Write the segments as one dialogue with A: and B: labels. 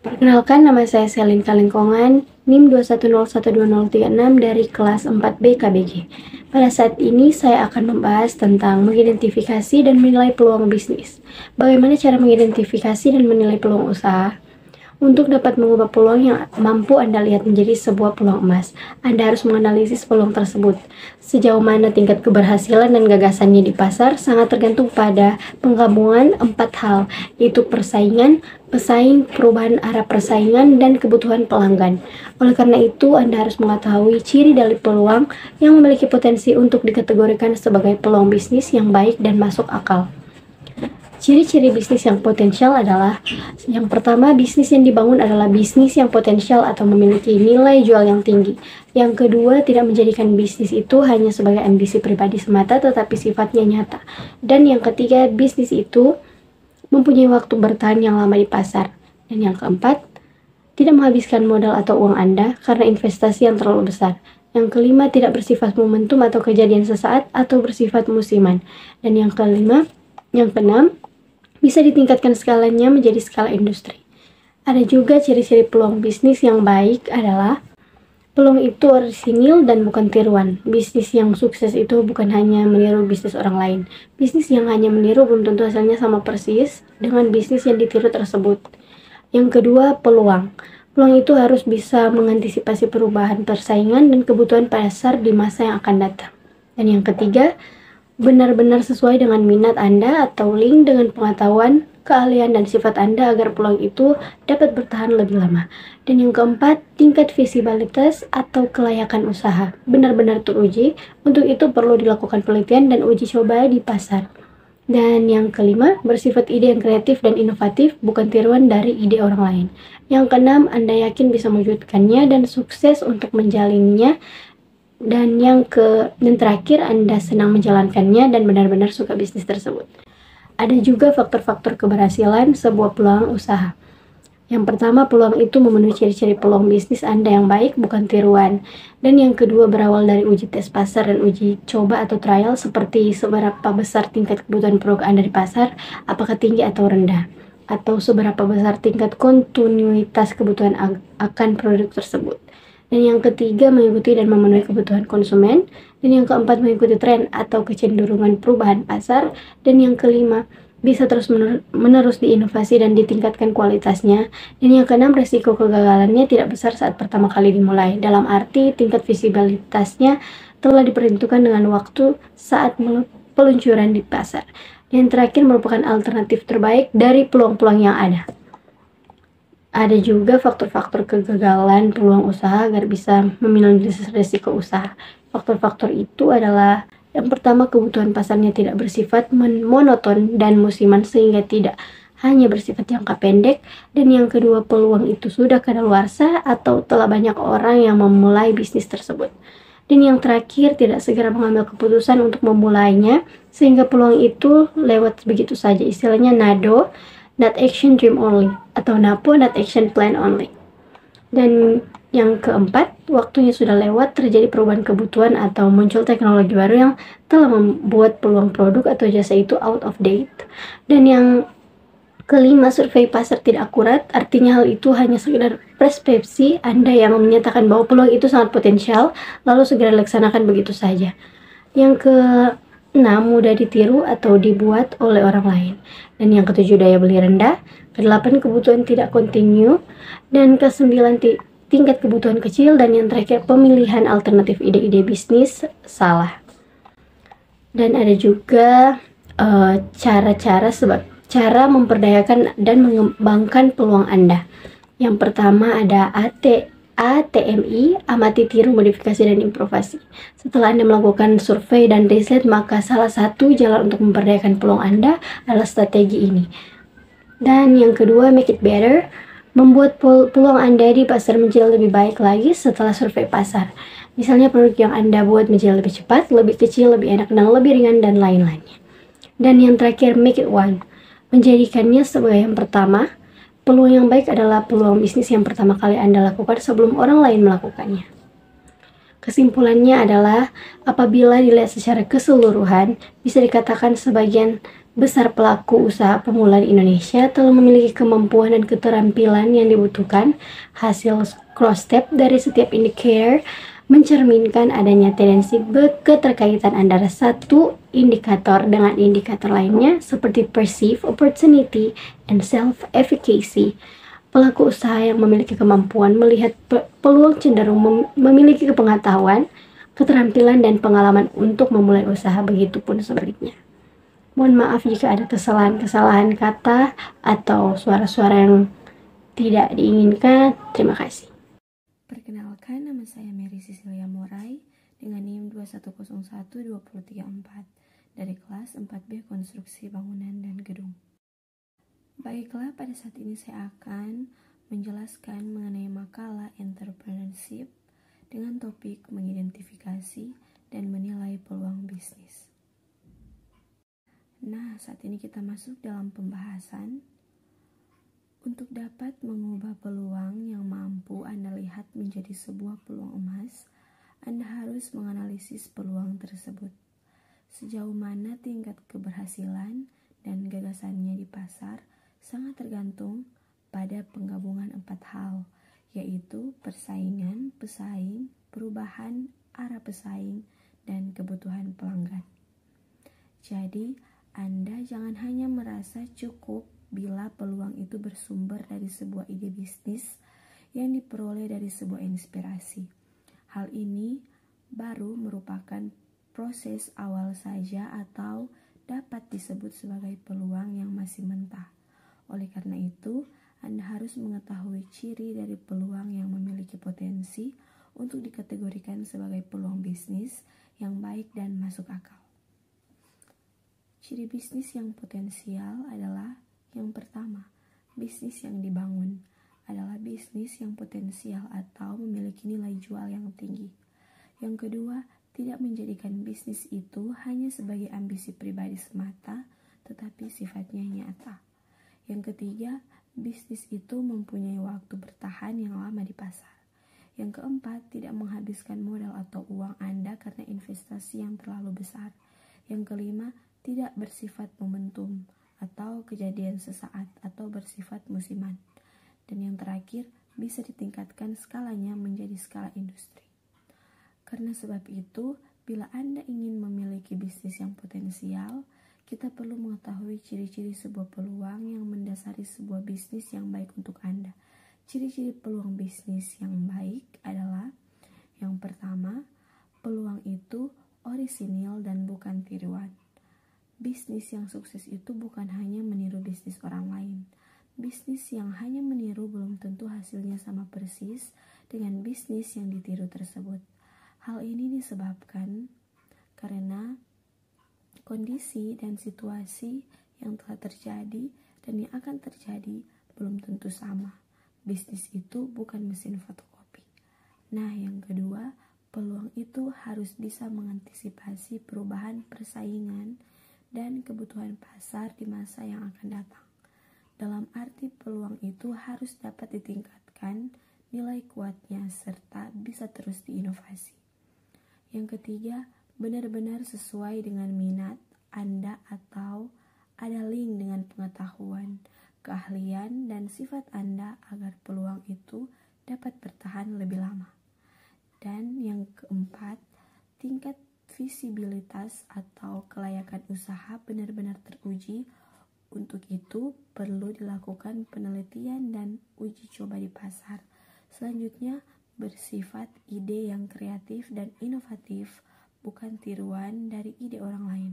A: Perkenalkan, nama saya Selin Kalengkongan, NIM 210122036 dari kelas 4B KBG. Pada saat ini saya akan membahas tentang mengidentifikasi dan menilai peluang bisnis. Bagaimana cara mengidentifikasi dan menilai peluang usaha? Untuk dapat mengubah peluang yang mampu Anda lihat menjadi sebuah peluang emas, Anda harus menganalisis peluang tersebut. Sejauh mana tingkat keberhasilan dan gagasannya di pasar sangat tergantung pada penggabungan 4 hal, yaitu persaingan, pesaing, perubahan arah persaingan, dan kebutuhan pelanggan. Oleh karena itu, Anda harus mengetahui ciri dari peluang yang memiliki potensi untuk dikategorikan sebagai peluang bisnis yang baik dan masuk akal. Ciri-ciri bisnis yang potensial adalah, yang pertama, bisnis yang dibangun adalah bisnis yang potensial atau memiliki nilai jual yang tinggi. Yang kedua, tidak menjadikan bisnis itu hanya sebagai ambisi pribadi semata, tetapi sifatnya nyata. Dan yang ketiga, bisnis itu mempunyai waktu bertahan yang lama di pasar. Dan yang keempat, tidak menghabiskan modal atau uang Anda karena investasi yang terlalu besar. Yang kelima, tidak bersifat momentum atau kejadian sesaat atau bersifat musiman. Dan yang keenam, bisa ditingkatkan skalanya menjadi skala industri. Ada juga ciri-ciri peluang bisnis yang baik adalah peluang itu orisinil dan bukan tiruan. Bisnis yang sukses itu bukan hanya meniru bisnis orang lain. Bisnis yang hanya meniru belum tentu hasilnya sama persis dengan bisnis yang ditiru tersebut. Yang kedua, peluang. Peluang itu harus bisa mengantisipasi perubahan persaingan dan kebutuhan pasar di masa yang akan datang. Dan yang ketiga, benar-benar sesuai dengan minat Anda atau link dengan pengetahuan, keahlian, dan sifat Anda agar peluang itu dapat bertahan lebih lama. Dan yang keempat, tingkat visibilitas atau kelayakan usaha benar-benar teruji. Untuk itu perlu dilakukan penelitian dan uji coba di pasar. Dan yang kelima, bersifat ide yang kreatif dan inovatif, bukan tiruan dari ide orang lain. Yang keenam, Anda yakin bisa mewujudkannya dan sukses untuk menjalaninya. Dan yang terakhir, Anda senang menjalankannya dan benar-benar suka bisnis tersebut. Ada juga faktor-faktor keberhasilan sebuah peluang usaha. Yang pertama, peluang itu memenuhi ciri-ciri peluang bisnis Anda yang baik, bukan tiruan. Dan yang kedua, berawal dari uji tes pasar dan uji coba atau trial, seperti seberapa besar tingkat kebutuhan produk Anda di pasar, apakah tinggi atau rendah, atau seberapa besar tingkat kontinuitas kebutuhan akan produk tersebut. Dan yang ketiga, mengikuti dan memenuhi kebutuhan konsumen. Dan yang keempat, mengikuti tren atau kecenderungan perubahan pasar. Dan yang kelima, bisa terus-menerus diinovasi dan ditingkatkan kualitasnya. Dan yang keenam, resiko kegagalannya tidak besar saat pertama kali dimulai. Dalam arti, tingkat visibilitasnya telah diperhitungkan dengan waktu saat peluncuran di pasar. Dan yang terakhir, merupakan alternatif terbaik dari peluang-peluang yang ada. Ada juga faktor-faktor kegagalan peluang usaha agar bisa meminimalisir risiko usaha. Faktor-faktor itu adalah, yang pertama, kebutuhan pasarnya tidak bersifat monoton dan musiman sehingga tidak hanya bersifat jangka pendek. Dan yang kedua, peluang itu sudah kadaluarsa atau telah banyak orang yang memulai bisnis tersebut. Dan yang terakhir, tidak segera mengambil keputusan untuk memulainya sehingga peluang itu lewat begitu saja. Istilahnya NADO, not action dream only, atau NAPO, not action plan only. Dan yang keempat, waktunya sudah lewat, terjadi perubahan kebutuhan atau muncul teknologi baru yang telah membuat peluang produk atau jasa itu out of date. Dan yang kelima, survei pasar tidak akurat, artinya hal itu hanya sekedar persepsi Anda yang menyatakan bahwa peluang itu sangat potensial, lalu segera dilaksanakan begitu saja. Yang keenam, mudah ditiru atau dibuat oleh orang lain. Dan yang ketujuh, daya beli rendah. Kedelapan, kebutuhan tidak kontinu. Dan kesembilan, tingkat kebutuhan kecil. Dan yang terakhir, pemilihan alternatif ide-ide bisnis salah. Dan ada juga cara memperdayakan dan mengembangkan peluang Anda. Yang pertama ada ATMI, amati, tiru, modifikasi, dan improvisasi. Setelah Anda melakukan survei dan riset, maka salah satu jalan untuk memperdayakan peluang Anda adalah strategi ini. Dan yang kedua, make it better, membuat peluang Anda di pasar menjadi lebih baik lagi setelah survei pasar. Misalnya produk yang Anda buat menjadi lebih cepat, lebih kecil, lebih enak, dan lebih ringan, dan lain-lainnya. Dan yang terakhir, make it one, menjadikannya sebagai yang pertama. Peluang yang baik adalah peluang bisnis yang pertama kali Anda lakukan sebelum orang lain melakukannya. Kesimpulannya adalah, apabila dilihat secara keseluruhan, bisa dikatakan sebagian besar pelaku usaha pemula di Indonesia telah memiliki kemampuan dan keterampilan yang dibutuhkan. Hasil cross-step dari setiap indikator mencerminkan adanya tendensi keterkaitan antara satu indikator dengan indikator lainnya, seperti perceived opportunity and self-efficacy. Pelaku usaha yang memiliki kemampuan melihat peluang cenderung memiliki pengetahuan, keterampilan, dan pengalaman untuk memulai usaha, begitupun sebaliknya. Mohon maaf jika ada kesalahan-kesalahan kata atau suara-suara yang tidak diinginkan. Terima kasih.
B: Perkenalkan, nama saya Mary Cecilia Morai dengan NIM 21012034 dari kelas 4B Konstruksi Bangunan dan Gedung. Baiklah, pada saat ini saya akan menjelaskan mengenai makalah entrepreneurship dengan topik mengidentifikasi dan menilai peluang bisnis. Nah, saat ini kita masuk dalam pembahasan. Untuk dapat mengubah peluang yang mampu Anda lihat menjadi sebuah peluang emas, Anda harus menganalisis peluang tersebut. Sejauh mana tingkat keberhasilan dan gagasannya di pasar sangat tergantung pada penggabungan 4 hal, yaitu persaingan, pesaing, perubahan arah pesaing, dan kebutuhan pelanggan. Jadi, Anda jangan hanya merasa cukup bila peluang itu bersumber dari sebuah ide bisnis yang diperoleh dari sebuah inspirasi. Hal ini baru merupakan proses awal saja atau dapat disebut sebagai peluang yang masih mentah. Oleh karena itu, Anda harus mengetahui ciri dari peluang yang memiliki potensi untuk dikategorikan sebagai peluang bisnis yang baik dan masuk akal. Ciri bisnis yang potensial adalah yang pertama, bisnis yang dibangun adalah bisnis yang potensial atau memiliki nilai jual yang tinggi. Yang kedua, tidak menjadikan bisnis itu hanya sebagai ambisi pribadi semata, tetapi sifatnya nyata. Yang ketiga, bisnis itu mempunyai waktu bertahan yang lama di pasar. Yang keempat, tidak menghabiskan modal atau uang Anda karena investasi yang terlalu besar. Yang kelima, tidak bersifat momentum atau kejadian sesaat atau bersifat musiman. Dan yang terakhir, bisa ditingkatkan skalanya menjadi skala industri. Karena sebab itu, bila Anda ingin memiliki bisnis yang potensial, kita perlu mengetahui ciri-ciri sebuah peluang yang mendasari sebuah bisnis yang baik untuk Anda. Ciri-ciri peluang bisnis yang baik adalah yang pertama, peluang itu orisinil dan bukan tiruan. Bisnis yang sukses itu bukan hanya meniru bisnis orang lain. Bisnis yang hanya meniru belum tentu hasilnya sama persis dengan bisnis yang ditiru tersebut. Hal ini disebabkan karena kondisi dan situasi yang telah terjadi dan yang akan terjadi belum tentu sama. Bisnis itu bukan mesin fotokopi. Nah, yang kedua, peluang itu harus bisa mengantisipasi perubahan persaingan dan kebutuhan pasar di masa yang akan datang. Dalam arti peluang itu harus dapat ditingkatkan nilai kuatnya serta bisa terus diinovasi. Yang ketiga, benar-benar sesuai dengan minat Anda atau ada link dengan pengetahuan, keahlian, dan sifat Anda agar peluang itu dapat bertahan lebih lama. Dan yang keempat, tingkat visibilitas atau kelayakan usaha benar-benar teruji. Untuk itu, perlu dilakukan penelitian dan uji coba di pasar. Selanjutnya, bersifat ide yang kreatif dan inovatif, bukan tiruan dari ide orang lain.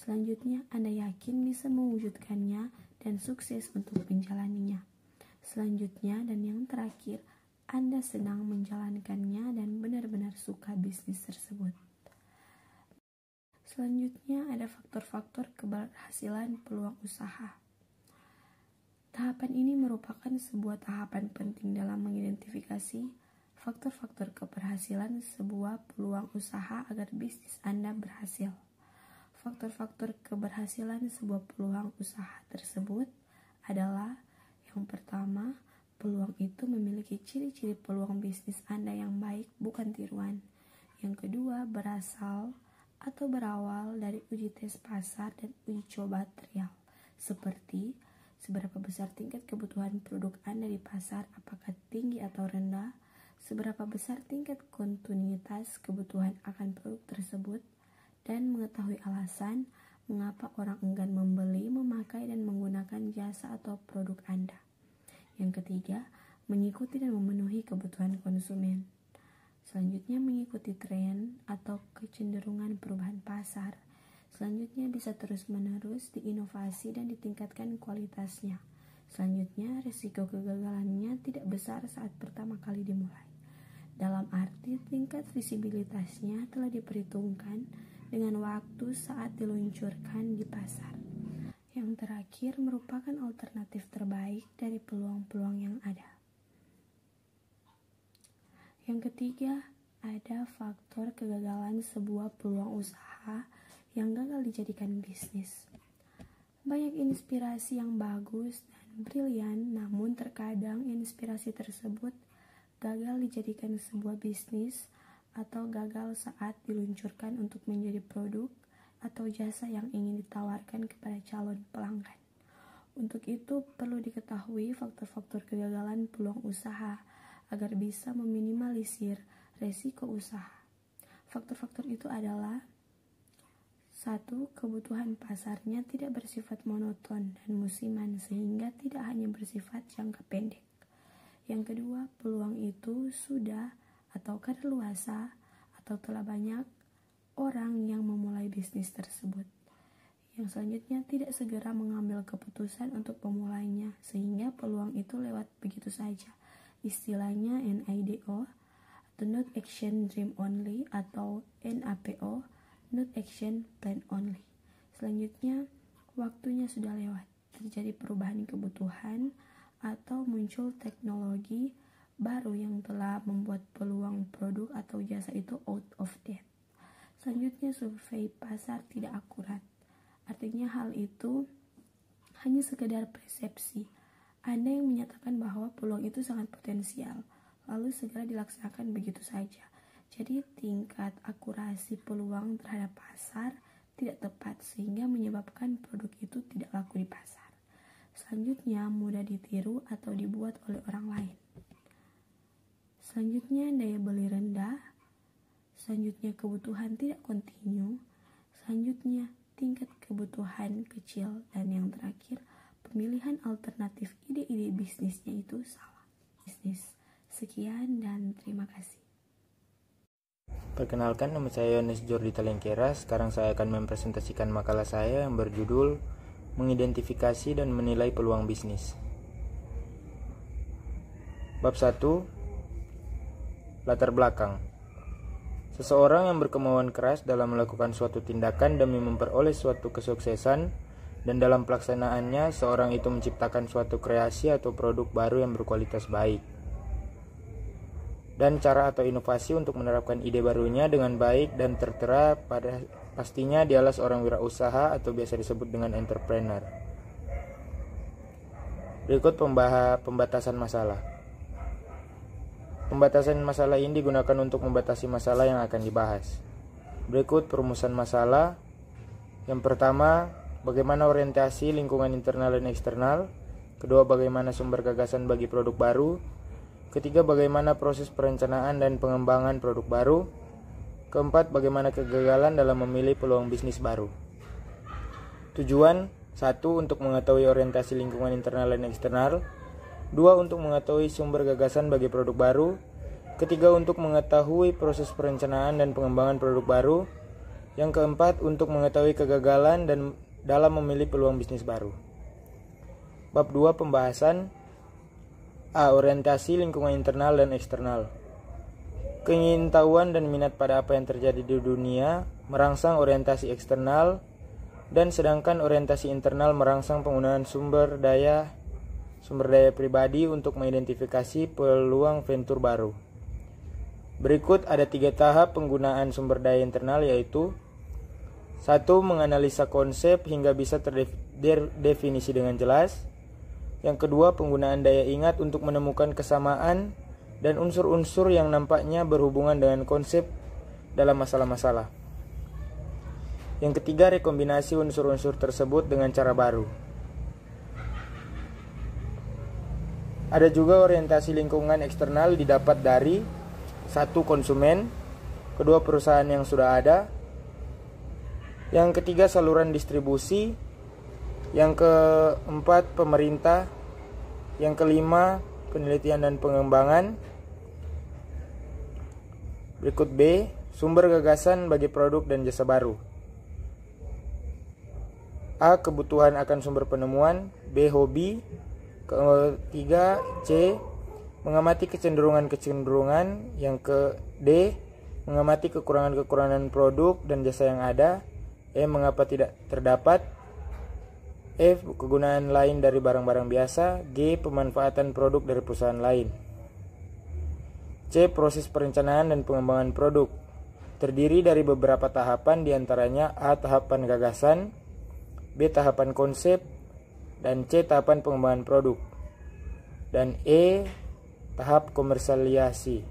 B: Selanjutnya, Anda yakin bisa mewujudkannya dan sukses untuk menjalaninya. Selanjutnya dan yang terakhir, Anda senang menjalankannya dan benar-benar suka bisnis tersebut. Selanjutnya ada faktor-faktor keberhasilan peluang usaha. Tahapan ini merupakan sebuah tahapan penting dalam mengidentifikasi faktor-faktor keberhasilan sebuah peluang usaha agar bisnis Anda berhasil. Faktor-faktor keberhasilan sebuah peluang usaha tersebut adalah yang pertama, Peluang itu memiliki ciri-ciri peluang bisnis Anda yang baik, bukan tiruan. Yang kedua, berawal dari uji tes pasar dan uji coba trial. Seperti, seberapa besar tingkat kebutuhan produk Anda di pasar, apakah tinggi atau rendah, seberapa besar tingkat kontinuitas kebutuhan akan produk tersebut, dan mengetahui alasan mengapa orang enggan membeli, memakai, dan menggunakan jasa atau produk Anda. Yang ketiga, mengikuti dan memenuhi kebutuhan konsumen. Selanjutnya, mengikuti tren atau kecenderungan perubahan pasar. Selanjutnya, bisa terus-menerus diinovasi dan ditingkatkan kualitasnya. Selanjutnya, risiko kegagalannya tidak besar saat pertama kali dimulai. Dalam arti, tingkat visibilitasnya telah diperhitungkan dengan waktu saat diluncurkan di pasar. Yang terakhir merupakan alternatif terbaik dari peluang-peluang yang ada. Yang ketiga, ada faktor kegagalan sebuah peluang usaha yang gagal dijadikan bisnis. Banyak inspirasi yang bagus dan brilian, namun terkadang inspirasi tersebut gagal dijadikan sebuah bisnis atau gagal saat diluncurkan untuk menjadi produk atau jasa yang ingin ditawarkan kepada calon pelanggan. Untuk itu, perlu diketahui faktor-faktor kegagalan peluang usaha agar bisa meminimalisir resiko usaha. Faktor-faktor itu adalah: 1. Kebutuhan pasarnya tidak bersifat monoton dan musiman sehingga tidak hanya bersifat jangka pendek. Yang kedua, peluang itu sudah atau kadaluarsa atau telah banyak orang yang memulai bisnis tersebut. Yang selanjutnya, tidak segera mengambil keputusan untuk memulainya sehingga peluang itu lewat begitu saja. Istilahnya NADO atau Not Action Dream Only atau NAPO, Not Action Plan Only. Selanjutnya, waktunya sudah lewat. Terjadi perubahan kebutuhan atau muncul teknologi baru yang telah membuat peluang produk atau jasa itu out of date. Selanjutnya, survei pasar tidak akurat. Artinya hal itu hanya sekedar persepsi. Anda yang menyatakan bahwa peluang itu sangat potensial, lalu segera dilaksanakan begitu saja. Jadi tingkat akurasi peluang terhadap pasar tidak tepat sehingga menyebabkan produk itu tidak laku di pasar. Selanjutnya, mudah ditiru atau dibuat oleh orang lain. Selanjutnya, daya beli rendah. Selanjutnya, kebutuhan tidak kontinu. Selanjutnya, tingkat kebutuhan kecil. Dan yang terakhir, pemilihan alternatif ide-ide bisnisnya itu salah. Sekian dan terima kasih.
C: Perkenalkan, nama saya Yones Jordi Talengkera. Sekarang saya akan mempresentasikan makalah saya yang berjudul Mengidentifikasi dan Menilai Peluang Bisnis. Bab 1. Latar belakang. Seseorang yang berkemauan keras dalam melakukan suatu tindakan demi memperoleh suatu kesuksesan, dan dalam pelaksanaannya seorang itu menciptakan suatu kreasi atau produk baru yang berkualitas baik. Dan cara atau inovasi untuk menerapkan ide barunya dengan baik dan tertera pada pastinya dialah seorang wirausaha atau biasa disebut dengan entrepreneur. Berikut pembatasan masalah. Pembatasan masalah ini digunakan untuk membatasi masalah yang akan dibahas. Berikut perumusan masalah. Yang pertama, bagaimana orientasi lingkungan internal dan eksternal. Kedua, bagaimana sumber gagasan bagi produk baru. Ketiga, bagaimana proses perencanaan dan pengembangan produk baru. Keempat, bagaimana kegagalan dalam memilih peluang bisnis baru. Tujuan: 1. Untuk mengetahui orientasi lingkungan internal dan eksternal. 2. Untuk mengetahui sumber gagasan bagi produk baru. Ketiga, untuk mengetahui proses perencanaan dan pengembangan produk baru. Yang keempat, untuk mengetahui kegagalan dan dalam memilih peluang bisnis baru. Bab 2. Pembahasan. A. Orientasi lingkungan internal dan eksternal. Keingintahuan dan minat pada apa yang terjadi di dunia merangsang orientasi eksternal, dan sedangkan orientasi internal merangsang penggunaan sumber daya pribadi untuk mengidentifikasi peluang venture baru. Berikut ada 3 tahap penggunaan sumber daya internal, yaitu 1. Menganalisa konsep hingga bisa terdefinisi dengan jelas. Yang kedua, penggunaan daya ingat untuk menemukan kesamaan dan unsur-unsur yang nampaknya berhubungan dengan konsep dalam masalah-masalah. Yang ketiga, rekombinasi unsur-unsur tersebut dengan cara baru. Ada juga orientasi lingkungan eksternal didapat dari satu, konsumen, kedua, perusahaan yang sudah ada, yang ketiga, saluran distribusi, yang keempat, pemerintah, yang kelima, penelitian dan pengembangan. Berikut B, sumber gagasan bagi produk dan jasa baru. A, kebutuhan akan sumber penemuan. B, hobi. Ketiga, C, mengamati kecenderungan-kecenderungan. Yang ke D, mengamati kekurangan-kekurangan produk dan jasa yang ada. E, mengapa tidak terdapat. F, kegunaan lain dari barang-barang biasa. G, pemanfaatan produk dari perusahaan lain. C, proses perencanaan dan pengembangan produk. Terdiri dari beberapa tahapan, diantaranya A, tahapan gagasan, B, tahapan konsep, dan C, tahapan pengembangan produk. Dan E, tahap komersialisasi.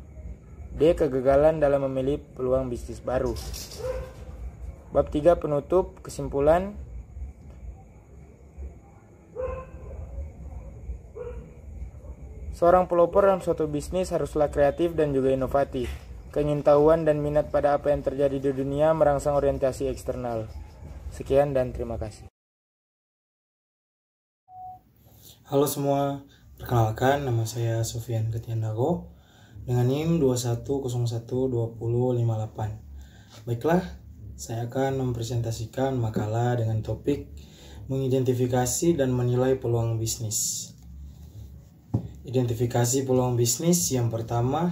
C: D, kegagalan dalam memilih peluang bisnis baru. Bab 3, penutup, kesimpulan. Seorang pelopor dalam suatu bisnis haruslah kreatif dan juga inovatif. Keingintahuan dan minat pada apa yang terjadi di dunia merangsang orientasi eksternal. Sekian dan terima kasih.
D: Halo semua, perkenalkan nama saya Sofian Ketiandago dengan NIM 21012058. Baiklah, saya akan mempresentasikan makalah dengan topik mengidentifikasi dan menilai peluang bisnis. Identifikasi peluang bisnis. Yang pertama,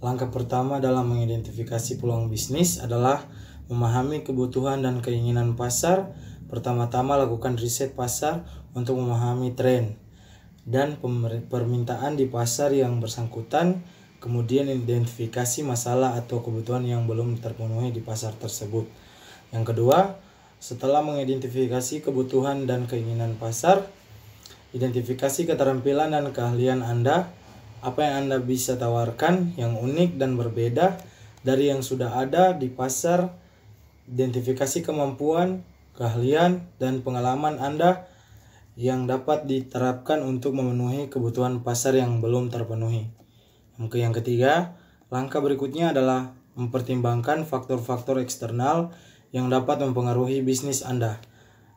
D: langkah pertama dalam mengidentifikasi peluang bisnis adalah memahami kebutuhan dan keinginan pasar. Pertama-tama lakukan riset pasar untuk memahami tren dan permintaan di pasar yang bersangkutan. Kemudian identifikasi masalah atau kebutuhan yang belum terpenuhi di pasar tersebut. Yang kedua, setelah mengidentifikasi kebutuhan dan keinginan pasar, identifikasi keterampilan dan keahlian Anda. Apa yang Anda bisa tawarkan yang unik dan berbeda dari yang sudah ada di pasar. Identifikasi kemampuan, keahlian, dan pengalaman Anda yang dapat diterapkan untuk memenuhi kebutuhan pasar yang belum terpenuhi. Yang ketiga, langkah berikutnya adalah mempertimbangkan faktor-faktor eksternal yang dapat mempengaruhi bisnis Anda.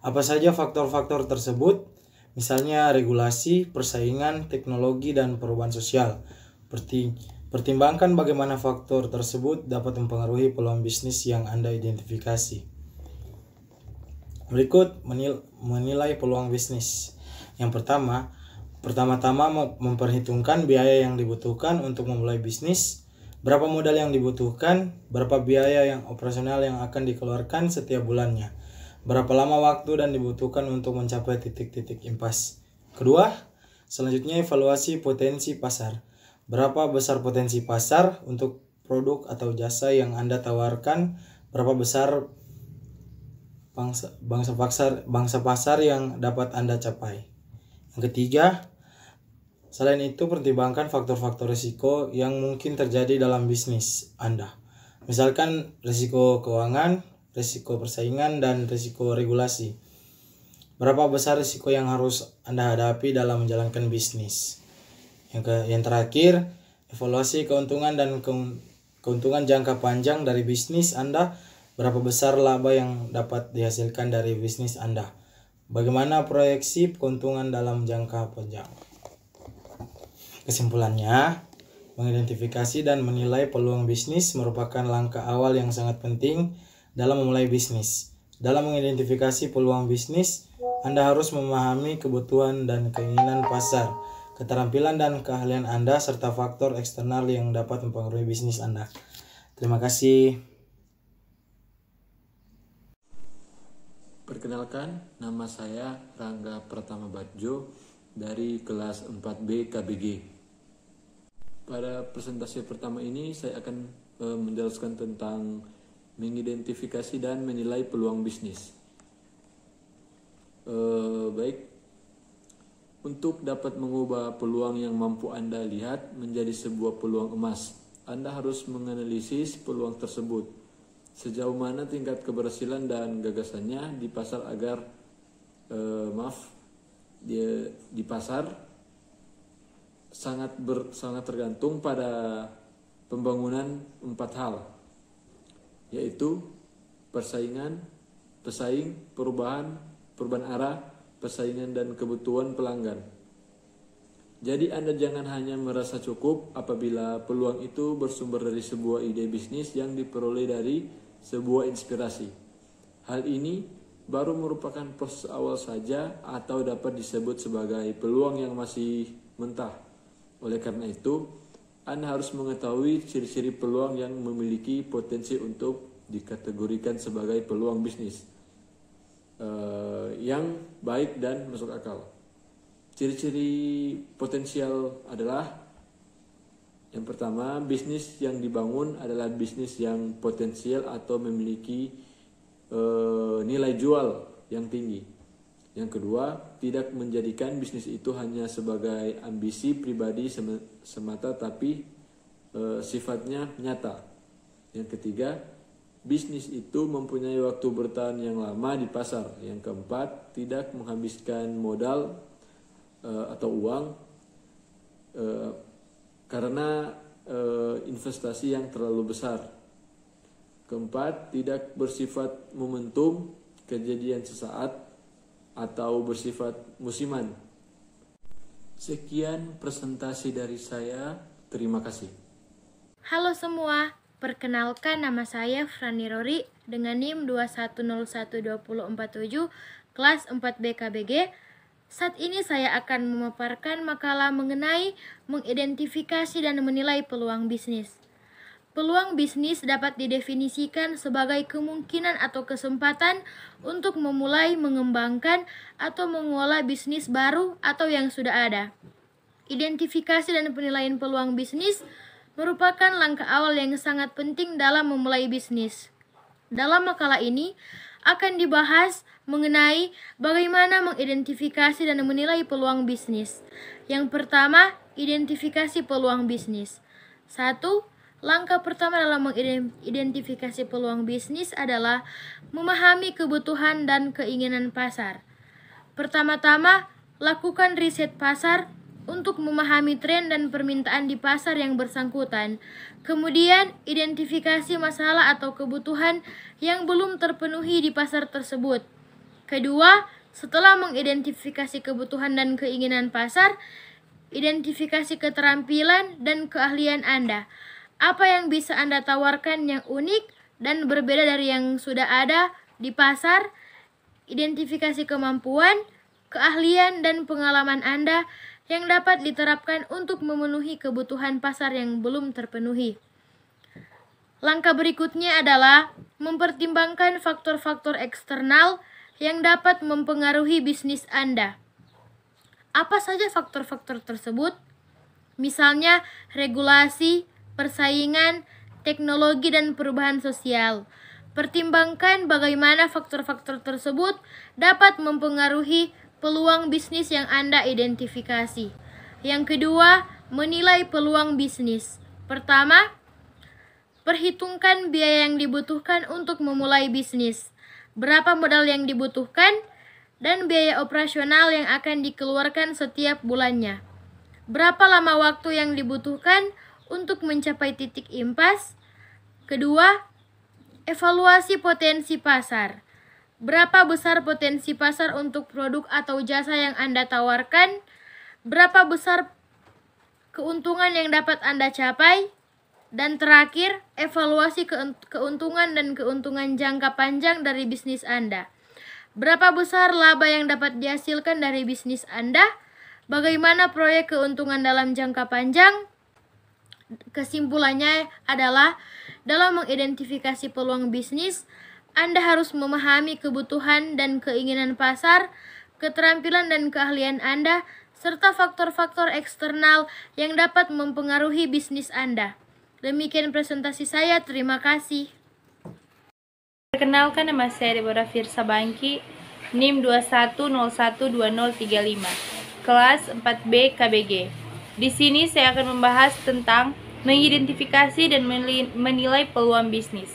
D: Apa saja faktor-faktor tersebut? Misalnya regulasi, persaingan, teknologi, dan perubahan sosial. Pertimbangkan bagaimana faktor tersebut dapat mempengaruhi peluang bisnis yang Anda identifikasi. Berikut menilai peluang bisnis. Yang pertama-tama memperhitungkan biaya yang dibutuhkan untuk memulai bisnis, berapa modal yang dibutuhkan, berapa biaya yang operasional yang akan dikeluarkan setiap bulannya, berapa lama waktu dan dibutuhkan untuk mencapai titik-titik impas. Kedua, selanjutnya evaluasi potensi pasar. Berapa besar potensi pasar untuk produk atau jasa yang Anda tawarkan, berapa besar bangsa pasar yang dapat Anda capai. Yang ketiga, selain itu pertimbangkan faktor-faktor risiko yang mungkin terjadi dalam bisnis Anda. Misalkan risiko keuangan, risiko persaingan, dan risiko regulasi. Berapa besar risiko yang harus Anda hadapi dalam menjalankan bisnis. Yang terakhir, evaluasi keuntungan dan keuntungan jangka panjang dari bisnis Anda. Berapa besar laba yang dapat dihasilkan dari bisnis Anda. Bagaimana proyeksi keuntungan dalam jangka panjang. Kesimpulannya, mengidentifikasi dan menilai peluang bisnis merupakan langkah awal yang sangat penting dalam memulai bisnis. Dalam mengidentifikasi peluang bisnis, Anda harus memahami kebutuhan dan keinginan pasar, keterampilan dan keahlian Anda, serta faktor eksternal yang dapat mempengaruhi bisnis Anda. Terima kasih.
E: Perkenalkan, nama saya Rangga Pratama Badjo dari kelas 4B KBG. Pada presentasi pertama ini saya akan menjelaskan tentang mengidentifikasi dan menilai peluang bisnis. Baik, Untuk dapat mengubah peluang yang mampu Anda lihat menjadi sebuah peluang emas, Anda harus menganalisis peluang tersebut. Sejauh mana tingkat keberhasilan dan gagasannya di pasar agar di pasar sangat tergantung pada pembangunan 4 hal, yaitu pesaing, perubahan arah, persaingan dan kebutuhan pelanggan. Jadi Anda jangan hanya merasa cukup apabila peluang itu bersumber dari sebuah ide bisnis yang diperoleh dari sebuah inspirasi. Hal ini baru merupakan proses awal saja atau dapat disebut sebagai peluang yang masih mentah. Oleh karena itu, Anda harus mengetahui ciri-ciri peluang yang memiliki potensi untuk dikategorikan sebagai peluang bisnis yang baik dan masuk akal. Ciri-ciri potensial adalah: yang pertama, bisnis yang dibangun adalah bisnis yang potensial atau memiliki nilai jual yang tinggi. Yang kedua, tidak menjadikan bisnis itu hanya sebagai ambisi pribadi semata, tapi sifatnya nyata. Yang ketiga, bisnis itu mempunyai waktu bertahan yang lama di pasar. Yang keempat, tidak menghabiskan modal atau uang karena investasi yang terlalu besar. Keempat, tidak bersifat momentum, kejadian sesaat, atau bersifat musiman. Sekian presentasi dari saya. Terima kasih.
F: Halo semua, perkenalkan nama saya Frani Rory dengan NIM 2101247 kelas 4B KBG. Saat ini saya akan memaparkan makalah mengenai mengidentifikasi dan menilai peluang bisnis. Peluang bisnis dapat didefinisikan sebagai kemungkinan atau kesempatan untuk memulai, mengembangkan, atau mengelola bisnis baru atau yang sudah ada. Identifikasi dan penilaian peluang bisnis merupakan langkah awal yang sangat penting dalam memulai bisnis. Dalam makalah ini akan dibahas mengenai bagaimana mengidentifikasi dan menilai peluang bisnis. Yang pertama, identifikasi peluang bisnis. 1. Langkah pertama dalam mengidentifikasi peluang bisnis adalah memahami kebutuhan dan keinginan pasar. Pertama-tama, lakukan riset pasar untuk memahami tren dan permintaan di pasar yang bersangkutan. Kemudian, identifikasi masalah atau kebutuhan yang belum terpenuhi di pasar tersebut. Kedua, setelah mengidentifikasi kebutuhan dan keinginan pasar, identifikasi keterampilan dan keahlian Anda. Apa yang bisa Anda tawarkan yang unik dan berbeda dari yang sudah ada di pasar? Identifikasi kemampuan, keahlian, dan pengalaman Anda yang dapat diterapkan untuk memenuhi kebutuhan pasar yang belum terpenuhi. Langkah berikutnya adalah mempertimbangkan faktor-faktor eksternal yang dapat mempengaruhi bisnis Anda. Apa saja faktor-faktor tersebut? Misalnya regulasi, persaingan, teknologi, dan perubahan sosial. Pertimbangkan bagaimana faktor-faktor tersebut dapat mempengaruhi peluang bisnis yang Anda identifikasi. Yang kedua, menilai peluang bisnis. Pertama, perhitungkan biaya yang dibutuhkan untuk memulai bisnis. Berapa modal yang dibutuhkan dan biaya operasional yang akan dikeluarkan setiap bulannya. Berapa lama waktu yang dibutuhkan untuk mencapai titik impas. Kedua, evaluasi potensi pasar. Berapa besar potensi pasar untuk produk atau jasa yang Anda tawarkan? Berapa besar keuntungan yang dapat Anda capai? Dan terakhir, evaluasi keuntungan dan keuntungan jangka panjang dari bisnis Anda. Berapa besar laba yang dapat dihasilkan dari bisnis Anda? Bagaimana proyek keuntungan dalam jangka panjang? Kesimpulannya adalah, dalam mengidentifikasi peluang bisnis, Anda harus memahami kebutuhan dan keinginan pasar, keterampilan dan keahlian Anda, serta faktor-faktor eksternal yang dapat mempengaruhi bisnis Anda. Demikian presentasi saya, terima kasih.
G: Perkenalkan, nama saya Deborah Firsa Bangki, NIM 210122035. kelas 4B KBG. Di sini saya akan membahas tentang mengidentifikasi dan menilai peluang bisnis.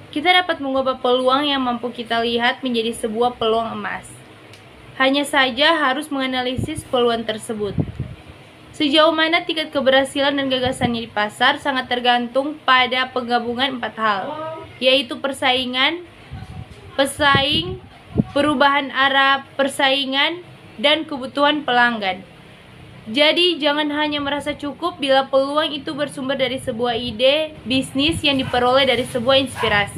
G: Kita dapat mengubah peluang yang mampu kita lihat menjadi sebuah peluang emas. Hanya saja harus menganalisis peluang tersebut. Sejauh mana tingkat keberhasilan dan gagasannya di pasar sangat tergantung pada penggabungan 4 hal, yaitu persaingan, pesaing, perubahan arah persaingan, dan kebutuhan pelanggan. Jadi, jangan hanya merasa cukup bila peluang itu bersumber dari sebuah ide bisnis yang diperoleh dari sebuah inspirasi.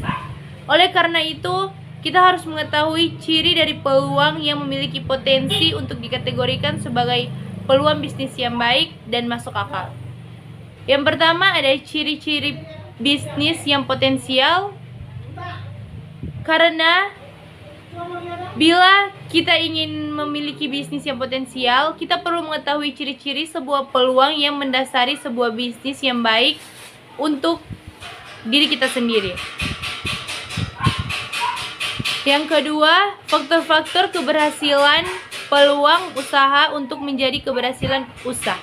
G: Oleh karena itu, kita harus mengetahui ciri dari peluang yang memiliki potensi untuk dikategorikan sebagai peluang bisnis yang baik dan masuk akal. Yang pertama ada ciri-ciri bisnis yang potensial, karena bila kita ingin memiliki bisnis yang potensial, kita perlu mengetahui ciri-ciri sebuah peluang yang mendasari sebuah bisnis yang baik untuk diri kita sendiri. Yang kedua, faktor-faktor keberhasilan peluang usaha untuk menjadi keberhasilan usaha.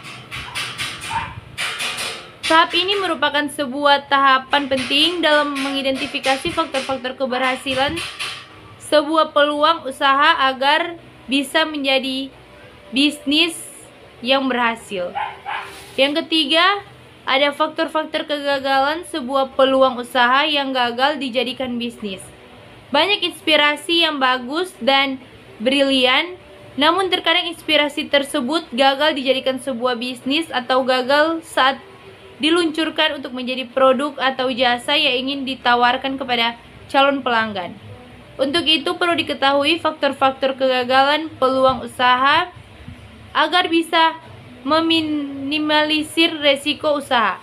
G: Tahap ini merupakan sebuah tahapan penting dalam mengidentifikasi faktor-faktor keberhasilan sebuah peluang usaha agar bisa menjadi bisnis yang berhasil. Yang ketiga, ada faktor-faktor kegagalan sebuah peluang usaha yang gagal dijadikan bisnis. Banyak inspirasi yang bagus dan brilian, namun terkadang inspirasi tersebut gagal dijadikan sebuah bisnis atau gagal saat diluncurkan untuk menjadi produk atau jasa yang ingin ditawarkan kepada calon pelanggan. Untuk itu perlu diketahui faktor-faktor kegagalan peluang usaha agar bisa meminimalisir resiko usaha.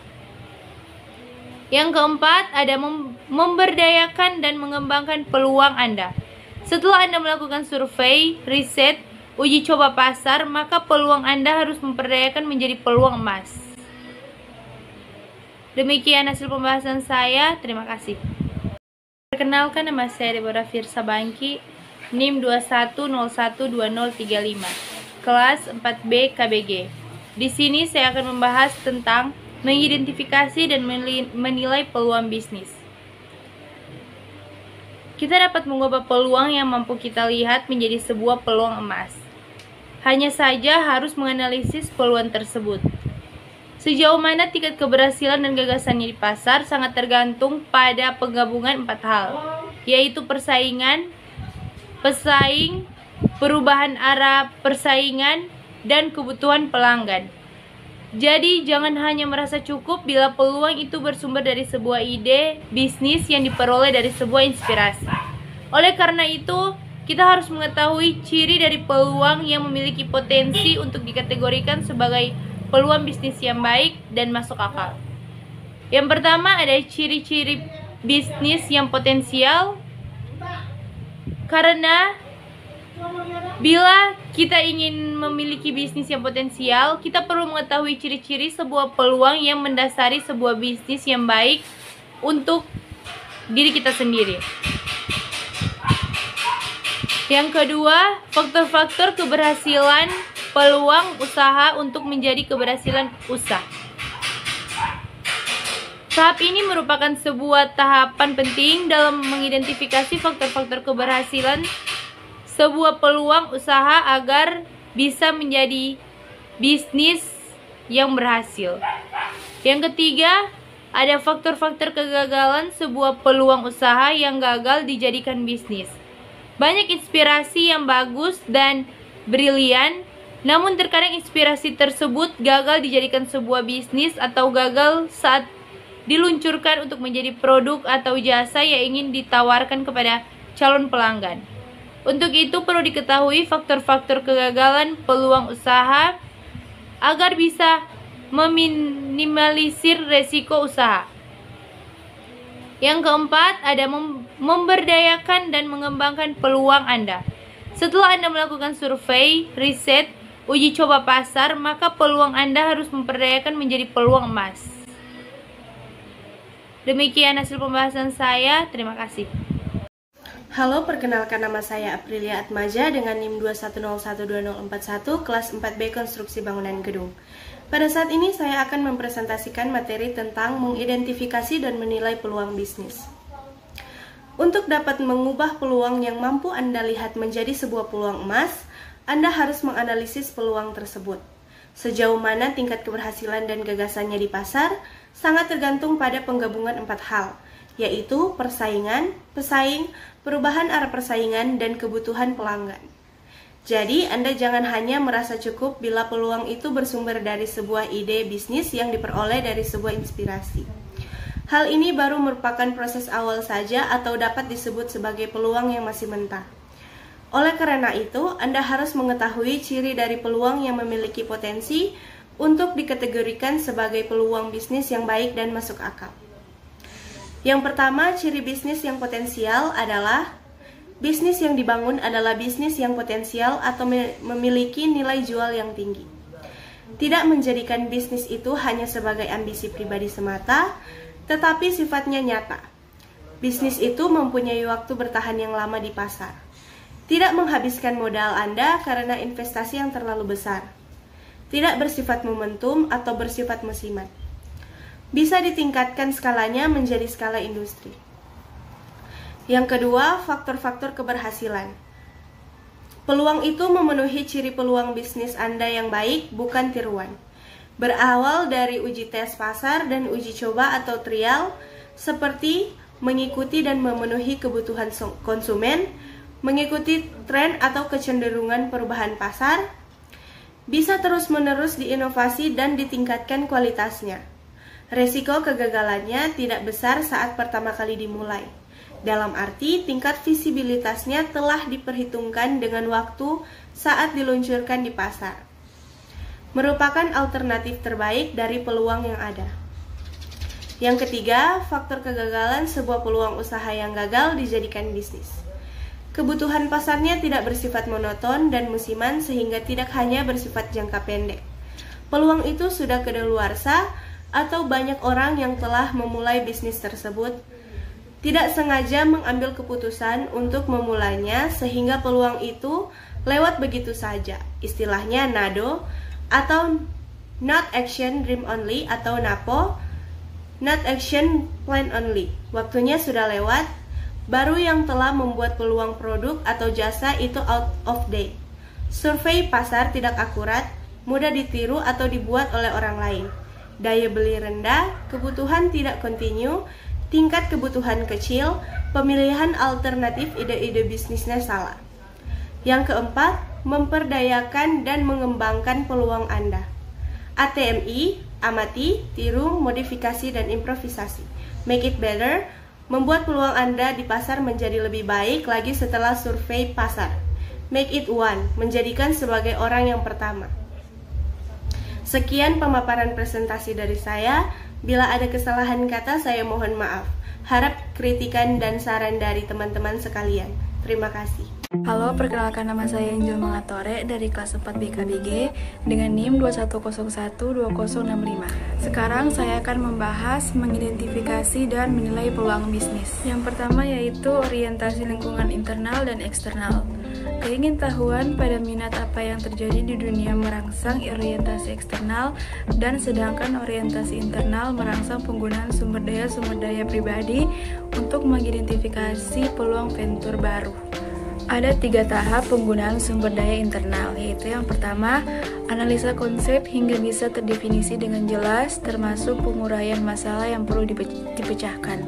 G: Yang keempat, ada memberdayakan dan mengembangkan peluang Anda. Setelah Anda melakukan survei, riset, uji coba pasar, maka peluang Anda harus memberdayakan menjadi peluang emas. Demikian hasil pembahasan saya. Terima kasih. Perkenalkan, nama saya Deborah Firsa Bangki, NIM 21012035, kelas 4B KBG. Di sini saya akan membahas tentang mengidentifikasi dan menilai peluang bisnis. Kita dapat mengubah peluang yang mampu kita lihat menjadi sebuah peluang emas. Hanya saja harus menganalisis peluang tersebut. Sejauh mana tingkat keberhasilan dan gagasannya di pasar sangat tergantung pada penggabungan 4 hal, yaitu persaingan, pesaing, perubahan arah persaingan, dan kebutuhan pelanggan. Jadi, jangan hanya merasa cukup bila peluang itu bersumber dari sebuah ide bisnis yang diperoleh dari sebuah inspirasi. Oleh karena itu, kita harus mengetahui ciri dari peluang yang memiliki potensi untuk dikategorikan sebagai peluang bisnis yang baik dan masuk akal. Yang pertama ada ciri-ciri bisnis yang potensial, karena bila kita ingin memiliki bisnis yang potensial, kita perlu mengetahui ciri-ciri sebuah peluang yang mendasari sebuah bisnis yang baik untuk diri kita sendiri. Yang kedua, faktor-faktor keberhasilan peluang usaha untuk menjadi keberhasilan usaha. Tahap ini merupakan sebuah tahapan penting dalam mengidentifikasi faktor-faktor keberhasilan sebuah peluang usaha agar bisa menjadi bisnis yang berhasil. Yang ketiga, ada faktor-faktor kegagalan sebuah peluang usaha yang gagal dijadikan bisnis. Banyak inspirasi yang bagus dan brilian, namun terkadang inspirasi tersebut gagal dijadikan sebuah bisnis atau gagal saat diluncurkan untuk menjadi produk atau jasa yang ingin ditawarkan kepada calon pelanggan. Untuk itu perlu diketahui faktor-faktor kegagalan peluang usaha agar bisa meminimalisir resiko usaha. Yang keempat, ada memberdayakan dan mengembangkan peluang Anda. Setelah Anda melakukan survei, riset, uji coba pasar, maka peluang Anda harus memberdayakan menjadi peluang emas. Demikian hasil pembahasan saya. Terima kasih.
H: Halo, perkenalkan nama saya Aprilia Atmaja dengan NIM 210120141 kelas 4B Konstruksi Bangunan Gedung. Pada saat ini saya akan mempresentasikan materi tentang mengidentifikasi dan menilai peluang bisnis. Untuk dapat mengubah peluang yang mampu Anda lihat menjadi sebuah peluang emas, Anda harus menganalisis peluang tersebut. Sejauh mana tingkat keberhasilan dan gagasannya di pasar sangat tergantung pada penggabungan 4 hal, yaitu persaingan, pesaing, perubahan arah persaingan, dan kebutuhan pelanggan. Jadi, Anda jangan hanya merasa cukup bila peluang itu bersumber dari sebuah ide bisnis yang diperoleh dari sebuah inspirasi. Hal ini baru merupakan proses awal saja atau dapat disebut sebagai peluang yang masih mentah. Oleh karena itu, Anda harus mengetahui ciri dari peluang yang memiliki potensi untuk dikategorikan sebagai peluang bisnis yang baik dan masuk akal. Yang pertama, ciri bisnis yang potensial adalah bisnis yang dibangun adalah bisnis yang potensial atau memiliki nilai jual yang tinggi. Tidak menjadikan bisnis itu hanya sebagai ambisi pribadi semata, tetapi sifatnya nyata. Bisnis itu mempunyai waktu bertahan yang lama di pasar. Tidak menghabiskan modal Anda karena investasi yang terlalu besar. Tidak bersifat momentum atau bersifat musiman. Bisa ditingkatkan skalanya menjadi skala industri. Yang kedua, faktor-faktor keberhasilan. Peluang itu memenuhi ciri peluang bisnis Anda yang baik, bukan tiruan. Berawal dari uji tes pasar dan uji coba atau trial, seperti mengikuti dan memenuhi kebutuhan konsumen, mengikuti tren atau kecenderungan perubahan pasar, bisa terus-menerus diinovasi dan ditingkatkan kualitasnya. Resiko kegagalannya tidak besar saat pertama kali dimulai. Dalam arti, tingkat visibilitasnya telah diperhitungkan dengan waktu saat diluncurkan di pasar. Merupakan alternatif terbaik dari peluang yang ada. Yang ketiga, faktor kegagalan sebuah peluang usaha yang gagal dijadikan bisnis. Kebutuhan pasarnya tidak bersifat monoton dan musiman sehingga tidak hanya bersifat jangka pendek. Peluang itu sudah kadaluarsa atau banyak orang yang telah memulai bisnis tersebut tidak sengaja mengambil keputusan untuk memulainya sehingga peluang itu lewat begitu saja. Istilahnya NADO atau Not Action Dream Only atau NAPO, Not Action Plan Only. Waktunya sudah lewat, baru yang telah membuat peluang produk atau jasa itu out of date. Survei pasar tidak akurat, mudah ditiru atau dibuat oleh orang lain. Daya beli rendah, kebutuhan tidak kontinu, tingkat kebutuhan kecil, pemilihan alternatif ide-ide bisnisnya salah. Yang keempat, memperdayakan dan mengembangkan peluang Anda. ATMI, amati, tiru, modifikasi, dan improvisasi. Make it better, membuat peluang Anda di pasar menjadi lebih baik lagi setelah survei pasar. Make it one, menjadikan sebagai orang yang pertama. Sekian pemaparan presentasi dari saya. Bila ada kesalahan kata, saya mohon maaf. Harap kritikan dan saran dari teman-teman sekalian. Terima kasih.
B: Halo, perkenalkan nama saya Angel Mangatore dari kelas 4 BKBG dengan NIM 210120065. Sekarang saya akan membahas mengidentifikasi dan menilai peluang bisnis. Yang pertama yaitu orientasi lingkungan internal dan eksternal. Keingintahuan pada minat apa yang terjadi di dunia merangsang orientasi eksternal dan sedangkan orientasi internal merangsang penggunaan sumber daya pribadi untuk mengidentifikasi peluang venture baru. Ada 3 tahap penggunaan sumber daya internal, yaitu yang pertama, analisa konsep hingga bisa terdefinisi dengan jelas, termasuk penguraian masalah yang perlu dipecahkan.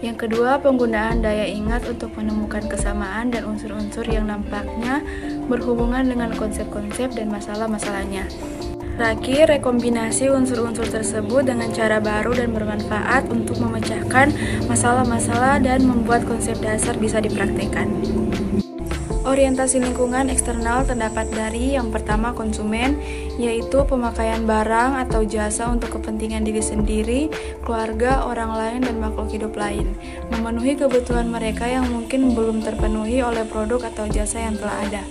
B: Yang kedua, penggunaan daya ingat untuk menemukan kesamaan dan unsur-unsur yang nampaknya berhubungan dengan konsep-konsep dan masalah-masalahnya. Terakhir, rekombinasi unsur-unsur tersebut dengan cara baru dan bermanfaat untuk memecahkan masalah-masalah dan membuat konsep dasar bisa dipraktikkan. Orientasi lingkungan eksternal terdapat dari yang pertama konsumen, yaitu pemakaian barang atau jasa untuk kepentingan diri sendiri, keluarga, orang lain, dan makhluk hidup lain. Memenuhi kebutuhan mereka yang mungkin belum terpenuhi oleh produk atau jasa yang telah ada.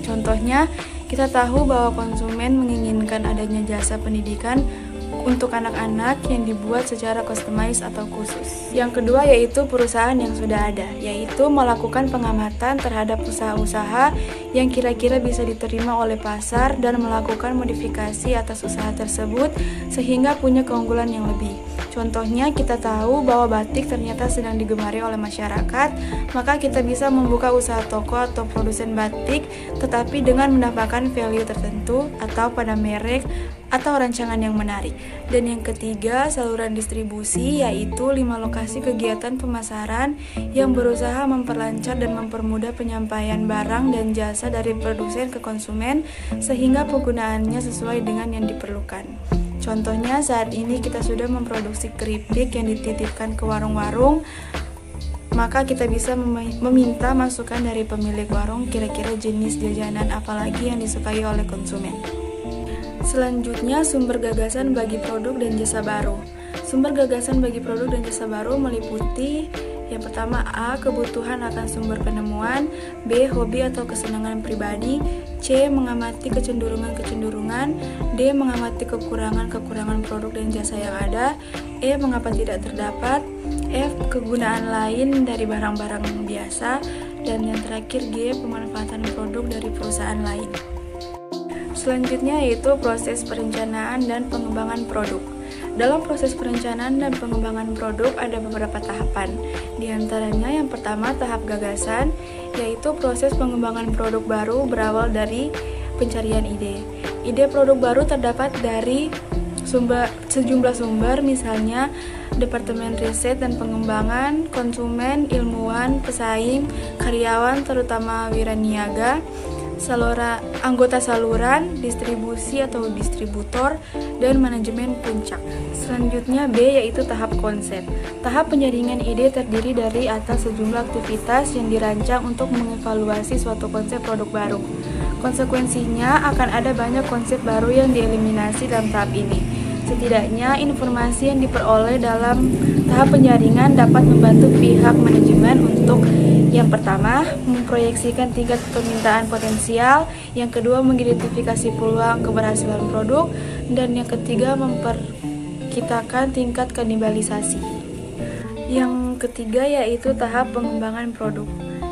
B: Contohnya, kita tahu bahwa konsumen menginginkan adanya jasa pendidikan
I: untuk anak-anak yang dibuat secara customized atau khusus. Yang kedua yaitu perusahaan yang sudah ada, yaitu melakukan pengamatan terhadap usaha-usaha yang kira-kira bisa diterima oleh pasar dan melakukan modifikasi atas usaha tersebut sehingga punya keunggulan yang lebih. Contohnya, kita tahu bahwa batik ternyata sedang digemari oleh masyarakat, maka kita bisa membuka usaha toko atau produsen batik, tetapi dengan mendapatkan value tertentu atau pada merek atau rancangan yang menarik. Dan yang ketiga, saluran distribusi, yaitu 5 lokasi kegiatan pemasaran yang berusaha memperlancar dan mempermudah penyampaian barang dan jasa dari produsen ke konsumen sehingga penggunaannya sesuai dengan yang diperlukan. Contohnya, saat ini kita sudah memproduksi keripik yang dititipkan ke warung-warung, maka kita bisa meminta masukan dari pemilik warung kira-kira jenis jajanan apalagi yang disukai oleh konsumen. Selanjutnya, sumber gagasan bagi produk dan jasa baru. Sumber gagasan bagi produk dan jasa baru meliputi yang pertama A. Kebutuhan akan sumber penemuan, B. Hobi atau kesenangan pribadi, C. Mengamati kecenderungan-kecenderungan, D. Mengamati kekurangan-kekurangan produk dan jasa yang ada, E. Mengapa tidak terdapat, F. Kegunaan lain dari barang-barang biasa, dan yang terakhir G. Pemanfaatan produk dari perusahaan lain. Selanjutnya yaitu proses perencanaan dan pengembangan produk. Dalam proses perencanaan dan pengembangan produk ada beberapa tahapan. Di antaranya yang pertama tahap gagasan, yaitu proses pengembangan produk baru berawal dari pencarian ide. Ide produk baru terdapat dari sejumlah sumber, misalnya Departemen Riset dan Pengembangan, konsumen, ilmuwan, pesaing, karyawan terutama wiraniaga, anggota saluran, distribusi atau distributor, dan manajemen puncak. Selanjutnya B yaitu tahap konsep. Tahap penjaringan ide terdiri dari atas sejumlah aktivitas yang dirancang untuk mengevaluasi suatu konsep produk baru. Konsekuensinya akan ada banyak konsep baru yang dieliminasi dalam tahap ini. Setidaknya informasi yang diperoleh dalam tahap penjaringan dapat membantu pihak manajemen untuk yang pertama, memproyeksikan tingkat permintaan potensial, yang kedua, mengidentifikasi peluang keberhasilan produk, dan yang ketiga, memperkirakan tingkat kanibalisasi. Yang ketiga yaitu tahap pengembangan produk.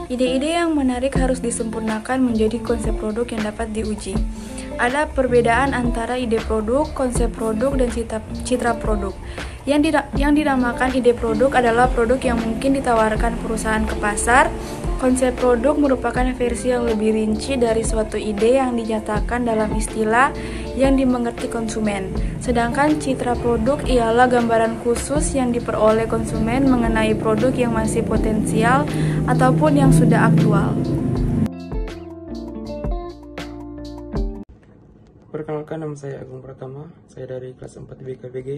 I: Ide-ide yang menarik harus disempurnakan menjadi konsep produk yang dapat diuji. Ada perbedaan antara ide produk, konsep produk, dan citra produk. Yang dinamakan ide produk adalah produk yang mungkin ditawarkan perusahaan ke pasar. Konsep produk merupakan versi yang lebih rinci dari suatu ide yang dinyatakan dalam istilah yang dimengerti konsumen. Sedangkan citra produk ialah gambaran khusus yang diperoleh konsumen mengenai produk yang masih potensial ataupun yang sudah aktual.
C: Perkenalkan, nama saya Agung Pratama, saya dari kelas 4B KBG,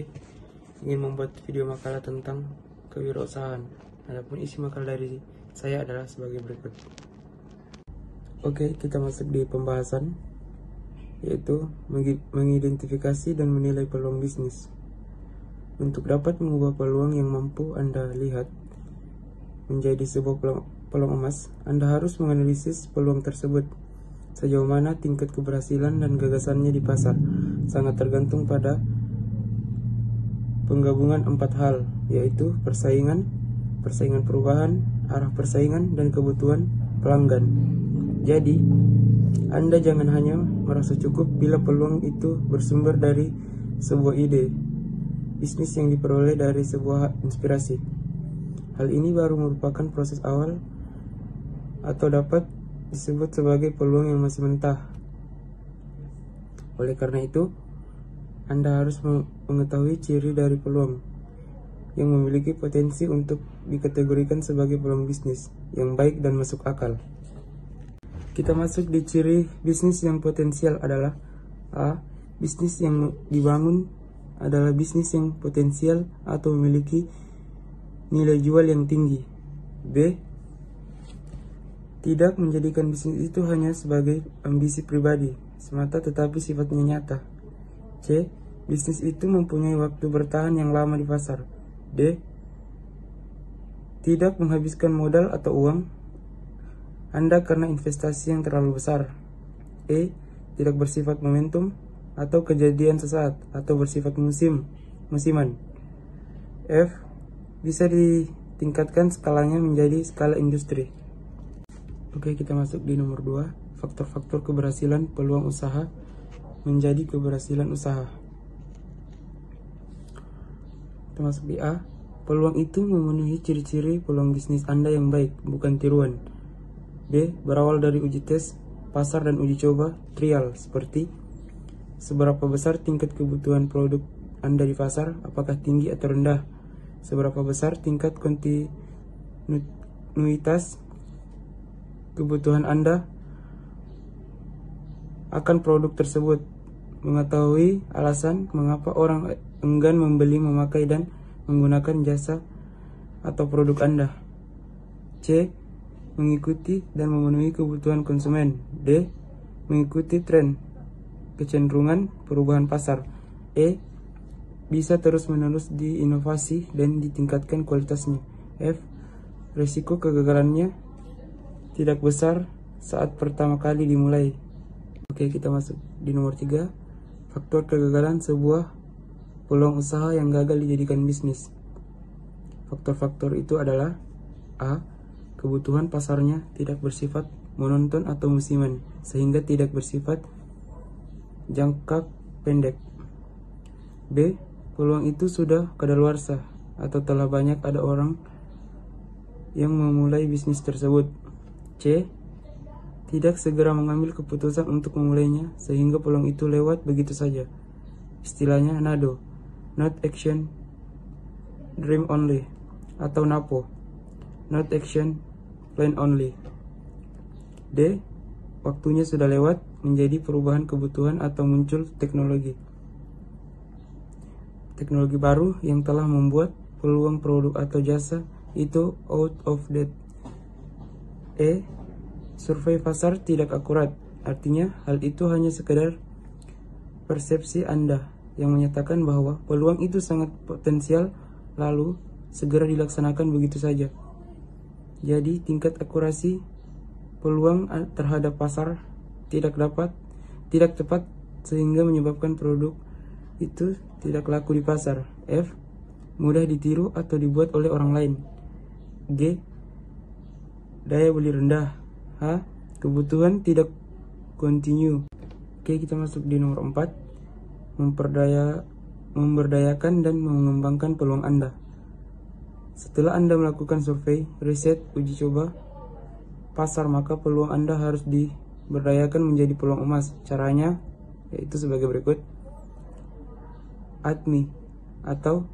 C: ingin membuat video makalah tentang kewirausahaan. Adapun isi makalah dari saya adalah sebagai berikut. Oke, kita masuk di pembahasan, yaitu mengidentifikasi dan menilai peluang bisnis. Untuk dapat mengubah peluang yang mampu Anda lihat menjadi sebuah peluang emas, Anda harus menganalisis peluang tersebut. Sejauh mana tingkat keberhasilan dan gagasannya di pasar sangat tergantung pada penggabungan 4 hal, yaitu persaingan perubahan, arah persaingan, dan kebutuhan pelanggan. Jadi, Anda jangan hanya merasa cukup bila peluang itu bersumber dari sebuah ide bisnis yang diperoleh dari sebuah inspirasi. Hal ini baru merupakan proses awal atau dapat disebut sebagai peluang yang masih mentah. Oleh karena itu, Anda harus mengetahui ciri dari peluang yang memiliki potensi untuk dikategorikan sebagai peluang bisnis yang baik dan masuk akal. Kita masuk di ciri bisnis yang potensial adalah A. Bisnis yang dibangun adalah bisnis yang potensial atau memiliki nilai jual yang tinggi. B. Tidak menjadikan bisnis itu hanya sebagai ambisi pribadi semata tetapi sifatnya nyata. C. Bisnis itu mempunyai waktu bertahan yang lama di pasar. D. Tidak menghabiskan modal atau uang Anda karena investasi yang terlalu besar. E. Tidak bersifat momentum
J: atau kejadian sesaat atau bersifat musiman. F. Bisa ditingkatkan skalanya menjadi skala industri. Oke, kita masuk di nomor 2. Faktor-faktor keberhasilan peluang usaha menjadi keberhasilan usaha. Kita masuk di A. Peluang itu memenuhi ciri-ciri peluang bisnis Anda yang baik, bukan tiruan. B. Berawal dari uji tes pasar dan uji coba trial, seperti seberapa besar tingkat kebutuhan produk Anda di pasar, apakah tinggi atau rendah, seberapa besar tingkat kontinuitas kebutuhan Anda akan produk tersebut, mengetahui alasan mengapa orang enggan membeli, memakai, dan menggunakan jasa atau produk Anda. C. Mengikuti dan memenuhi kebutuhan konsumen. D. Mengikuti tren, kecenderungan, perubahan pasar. E. Bisa terus-menerus diinovasi dan ditingkatkan kualitasnya. F. Risiko kegagalannya tidak besar saat pertama kali dimulai. Oke, kita masuk di nomor 3. Faktor kegagalan sebuah peluang usaha yang gagal dijadikan bisnis. Faktor-faktor itu adalah A. Kebutuhan pasarnya tidak bersifat monoton atau musiman, sehingga tidak bersifat jangka pendek. B. Peluang itu sudah kadaluarsa atau telah banyak ada orang yang memulai bisnis tersebut. C. Tidak segera mengambil keputusan untuk memulainya, sehingga peluang itu lewat begitu saja. Istilahnya NADO, Not Action, Dream Only, atau NAPO, Not Action, Plan Only. D. Waktunya sudah lewat, menjadi perubahan kebutuhan atau muncul teknologi baru yang telah membuat peluang produk atau jasa itu out of date. E. Survei pasar tidak akurat, artinya hal itu hanya sekedar persepsi Anda yang menyatakan bahwa peluang itu sangat potensial lalu segera dilaksanakan begitu saja. Jadi tingkat akurasi peluang terhadap pasar tidak tepat sehingga menyebabkan produk itu tidak laku di pasar. F. Mudah ditiru atau dibuat oleh orang lain. G. Daya beli rendah. H. Kebutuhan tidak kontinu. Oke, kita masuk di nomor 4. Memberdayakan dan mengembangkan peluang Anda. Setelah Anda melakukan survei, riset, uji coba pasar, maka peluang Anda harus diberdayakan menjadi peluang emas. Caranya yaitu sebagai berikut. ATMI atau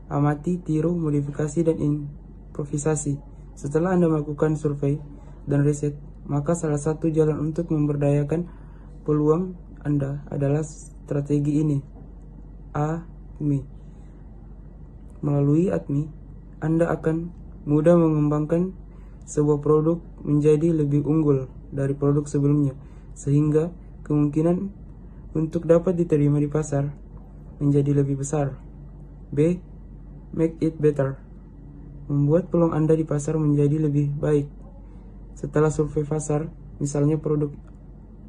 J: amati, tiru, modifikasi, dan improvisasi. Setelah Anda melakukan survei dan riset, maka salah satu jalan untuk memberdayakan peluang Anda adalah strategi ini. ATMI. Melalui ATMI, Anda akan mudah mengembangkan sebuah produk menjadi lebih unggul dari produk sebelumnya, sehingga kemungkinan untuk dapat diterima di pasar menjadi lebih besar. B. Make it better. Membuat peluang Anda di pasar menjadi lebih baik. Setelah survei pasar, misalnya produk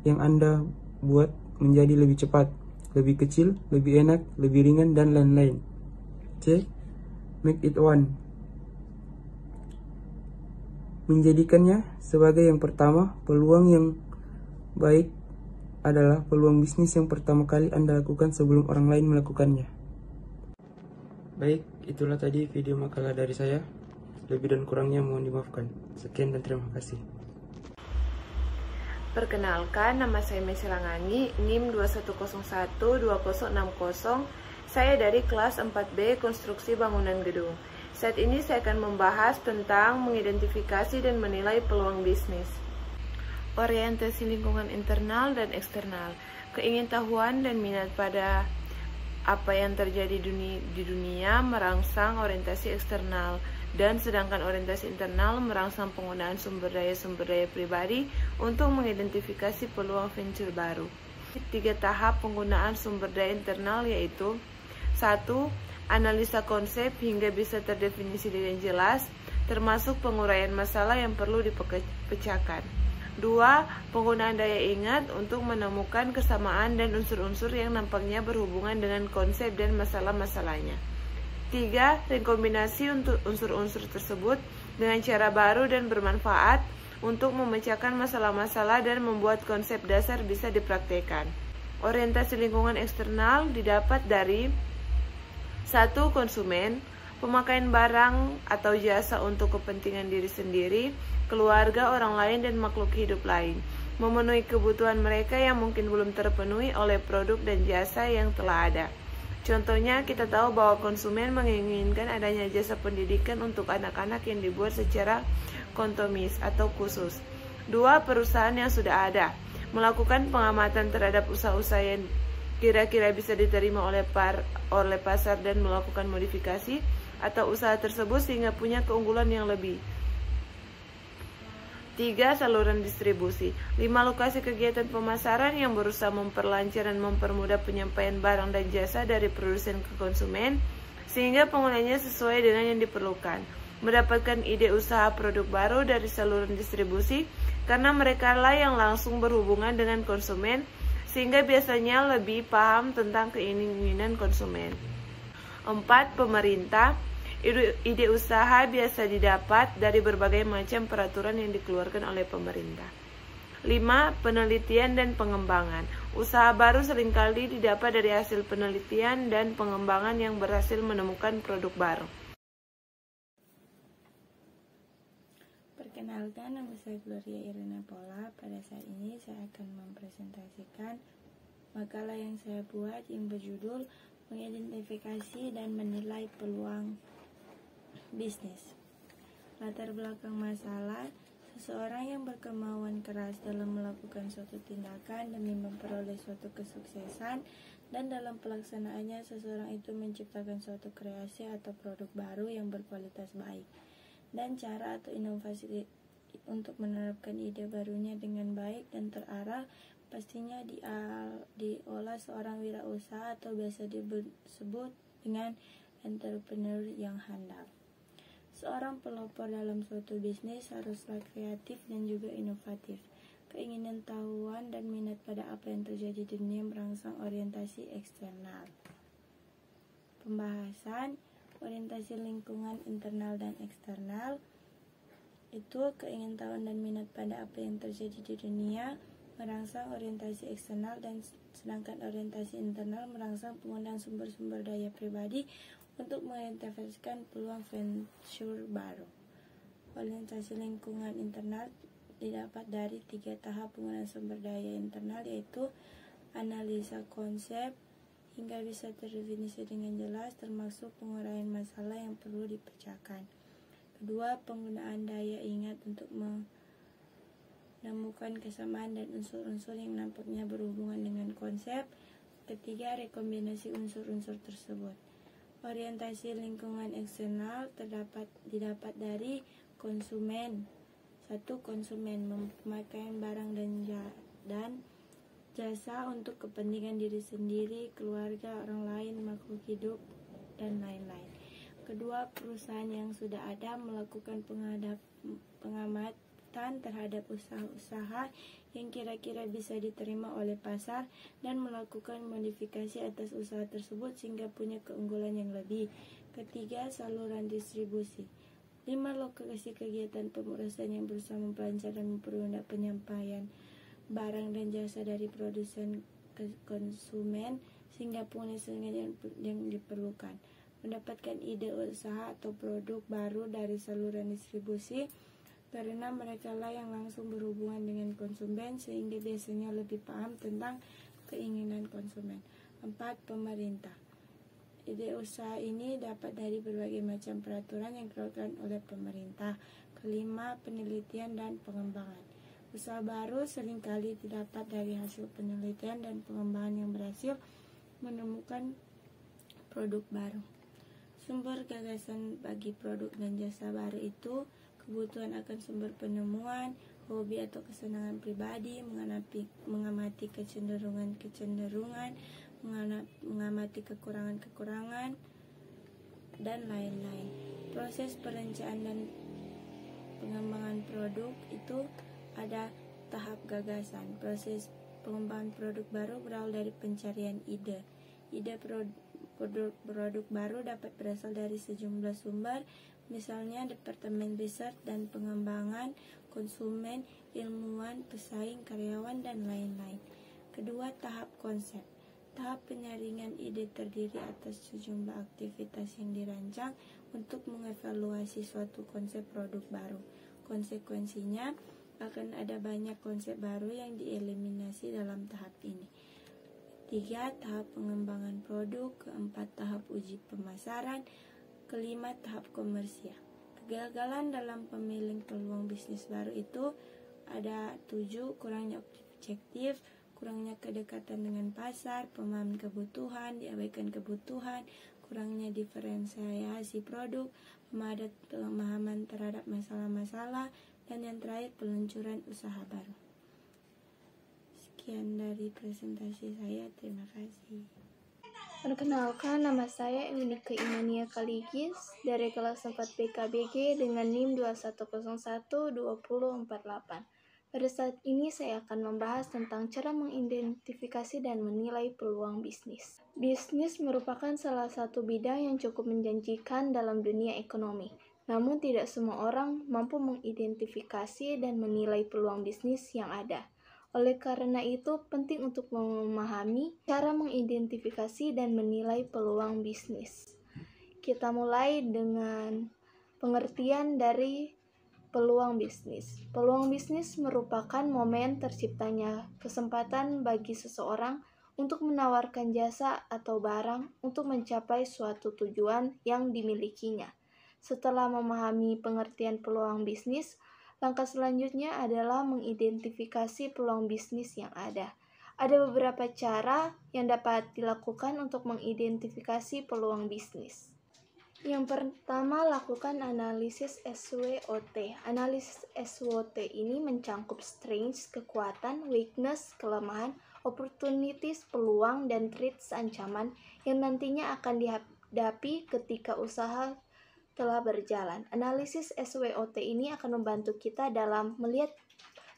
J: yang Anda buat menjadi lebih cepat, lebih kecil, lebih enak, lebih ringan, dan lain-lain. C. Make it one. Menjadikannya sebagai yang pertama. Peluang yang baik adalah peluang bisnis yang pertama kali Anda lakukan sebelum orang lain melakukannya. Baik, itulah tadi video makalah dari saya. Lebih dan kurangnya mohon dimaafkan. Sekian dan terima kasih.
H: Perkenalkan, nama saya Mesilangani, NIM 21012060. Saya dari kelas 4B Konstruksi Bangunan Gedung. Saat ini saya akan membahas tentang mengidentifikasi dan menilai peluang bisnis. Orientasi lingkungan internal dan eksternal, keingintahuan dan minat pada apa yang terjadi di dunia merangsang orientasi eksternal, dan sedangkan orientasi internal merangsang penggunaan sumber daya pribadi untuk mengidentifikasi peluang venture baru. 3 tahap penggunaan sumber daya internal yaitu 1. Analisa konsep hingga bisa terdefinisi dengan jelas, termasuk penguraian masalah yang perlu dipecahkan.
K: 2. Penggunaan daya ingat untuk menemukan kesamaan dan unsur-unsur yang nampaknya berhubungan dengan konsep dan masalah-masalahnya. 3. Rekombinasi untuk unsur-unsur tersebut dengan cara baru dan bermanfaat untuk memecahkan masalah-masalah dan membuat konsep dasar bisa dipraktikkan. Orientasi lingkungan eksternal didapat dari 1. Konsumen, pemakaian barang atau jasa untuk kepentingan diri sendiri, keluarga, orang lain, dan makhluk hidup lain. Memenuhi kebutuhan mereka yang mungkin belum terpenuhi oleh produk dan jasa yang telah ada. Contohnya, kita tahu bahwa konsumen menginginkan adanya jasa pendidikan untuk anak-anak yang dibuat secara kontomis atau khusus. 2. Perusahaan yang sudah ada, melakukan pengamatan terhadap usaha-usaha yang kira-kira bisa diterima oleh pasar dan melakukan modifikasi atau usaha tersebut sehingga punya keunggulan yang lebih. 3. Saluran distribusi. 5. Lokasi kegiatan pemasaran yang berusaha memperlancar dan mempermudah penyampaian barang dan jasa dari produsen ke konsumen sehingga penggunanya sesuai dengan yang diperlukan. Mendapatkan ide usaha produk baru dari saluran distribusi karena mereka lah yang langsung berhubungan dengan konsumen sehingga biasanya lebih paham tentang keinginan konsumen. 4. Pemerintah. Ide usaha biasa didapat dari berbagai macam peraturan yang dikeluarkan oleh pemerintah. 5. Penelitian dan pengembangan. Usaha baru seringkali didapat dari hasil penelitian dan pengembangan yang berhasil menemukan produk baru.
B: Perkenalkan, nama saya Gloria Irina Pola. Pada saat ini saya akan mempresentasikan makalah yang saya buat yang berjudul Mengidentifikasi dan Menilai Peluang Bisnis. Latar belakang masalah, seseorang yang berkemauan keras dalam melakukan suatu tindakan demi memperoleh suatu kesuksesan, dan dalam pelaksanaannya seseorang itu menciptakan suatu kreasi atau produk baru yang berkualitas baik, dan cara atau inovasi untuk menerapkan ide barunya dengan baik dan terarah pastinya diolah seorang wirausaha atau biasa disebut dengan entrepreneur yang handal. Seorang pelopor dalam suatu bisnis haruslah kreatif dan juga inovatif. Keinginan tahuan dan minat pada apa yang terjadi di dunia merangsang orientasi eksternal. Pembahasan orientasi lingkungan internal dan eksternal itu keingintahuan dan minat pada apa yang terjadi di dunia merangsang orientasi eksternal, dan sedangkan orientasi internal merangsang penggunaan sumber-sumber daya pribadi untuk menginvestasikan peluang venture baru. Orientasi lingkungan internal didapat dari 3 tahap penggunaan sumber daya internal, yaitu analisa konsep hingga bisa terdefinisi dengan jelas, termasuk penguraian masalah yang perlu dipecahkan. Kedua, penggunaan daya ingat untuk menemukan kesamaan dan unsur-unsur yang nampaknya berhubungan dengan konsep. Ketiga, rekombinasi unsur-unsur tersebut. Orientasi lingkungan eksternal didapat dari konsumen. 1. Konsumen, pemakaian barang dan jasa untuk kepentingan diri sendiri, keluarga, orang lain, makhluk hidup, dan lain-lain. Kedua, perusahaan yang sudah ada melakukan pengamatan terhadap usaha-usaha yang kira-kira bisa diterima oleh pasar dan melakukan modifikasi atas usaha tersebut sehingga punya keunggulan yang lebih. Ketiga, saluran distribusi. 5. Lokasi kegiatan pemrosesan yang berusaha memperlancar dan mempermudah penyampaian barang dan jasa dari produsen ke konsumen sehingga penghasilan yang diperlukan. Mendapatkan ide usaha atau produk baru dari saluran distribusi karena mereka lah yang langsung berhubungan dengan konsumen sehingga biasanya lebih paham tentang keinginan konsumen. 4. Pemerintah. Ide usaha ini dapat dari berbagai macam peraturan yang dikeluarkan oleh pemerintah. Kelima, penelitian dan pengembangan. Usaha baru seringkali didapat dari hasil penelitian dan pengembangan yang berhasil menemukan produk baru. Sumber gagasan bagi produk dan jasa baru itu kebutuhan akan sumber penemuan, hobi atau kesenangan pribadi, mengamati kecenderungan, mengamati kekurangan, dan lain-lain. Proses perencanaan dan pengembangan produk itu ada tahap gagasan. Proses pengembangan produk baru berawal dari pencarian ide. Ide produk baru dapat berasal dari sejumlah sumber, misalnya Departemen Riset dan Pengembangan, konsumen, ilmuwan, pesaing, karyawan, dan lain-lain. Kedua, tahap konsep. Tahap penyaringan ide terdiri atas sejumlah aktivitas yang dirancang untuk mengevaluasi suatu konsep produk baru. Konsekuensinya, akan ada banyak konsep baru yang dieliminasi dalam tahap ini. 3. Tahap pengembangan produk. 4. Tahap uji pemasaran. 5. Tahap komersial. Kegagalan dalam pemilihan peluang bisnis baru itu ada 7. Kurangnya objektif, kurangnya kedekatan dengan pasar, pemahaman kebutuhan, diabaikan kebutuhan, kurangnya diferensiasi produk, pemahaman terhadap masalah-masalah, dan yang terakhir peluncuran usaha baru. Sekian dari presentasi saya, terima kasih.
A: Perkenalkan, nama saya Eunike Imania Kaligis dari kelas 4 BKBG dengan NIM 21012048. Pada saat ini saya akan membahas tentang cara mengidentifikasi dan menilai peluang bisnis. Bisnis merupakan salah satu bidang yang cukup menjanjikan dalam dunia ekonomi. Namun tidak semua orang mampu mengidentifikasi dan menilai peluang bisnis yang ada. Oleh karena itu, penting untuk memahami cara mengidentifikasi dan menilai peluang bisnis. Kita mulai dengan pengertian dari peluang bisnis. Peluang bisnis merupakan momen terciptanya kesempatan bagi seseorang untuk menawarkan jasa atau barang untuk mencapai suatu tujuan yang dimilikinya. Setelah memahami pengertian peluang bisnis, langkah selanjutnya adalah mengidentifikasi peluang bisnis yang ada. Ada beberapa cara yang dapat dilakukan untuk mengidentifikasi peluang bisnis. Yang pertama, lakukan analisis SWOT. Analisis SWOT ini mencangkup strengths, kekuatan, weakness, kelemahan, opportunities, peluang, dan threats, ancaman yang nantinya akan dihadapi ketika usaha telah berjalan. Analisis SWOT ini akan membantu kita dalam melihat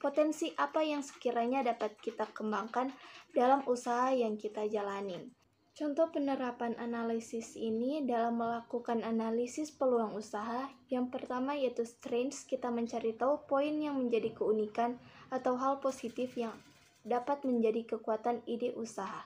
A: potensi apa yang sekiranya dapat kita kembangkan dalam usaha yang kita jalanin. Contoh penerapan analisis ini dalam melakukan analisis peluang usaha. Yang pertama yaitu strengths, kita mencari tahu poin yang menjadi keunikan atau hal positif yang dapat menjadi kekuatan ide usaha.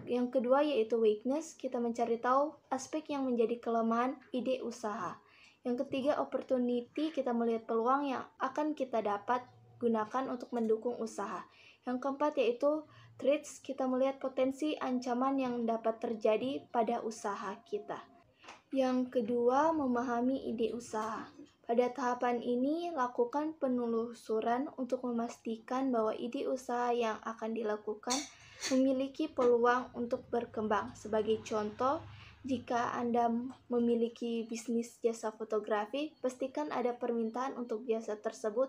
A: Yang kedua yaitu weakness, kita mencari tahu aspek yang menjadi kelemahan ide usaha. Yang ketiga opportunity, kita melihat peluang yang akan kita dapat gunakan untuk mendukung usaha. Yang keempat yaitu threats, kita melihat potensi ancaman yang dapat terjadi pada usaha kita. Yang kedua, memahami ide usaha. Pada tahapan ini, lakukan penelusuran untuk memastikan bahwa ide usaha yang akan dilakukan memiliki peluang untuk berkembang. Sebagai contoh, jika Anda memiliki bisnis jasa fotografi, pastikan ada permintaan untuk jasa tersebut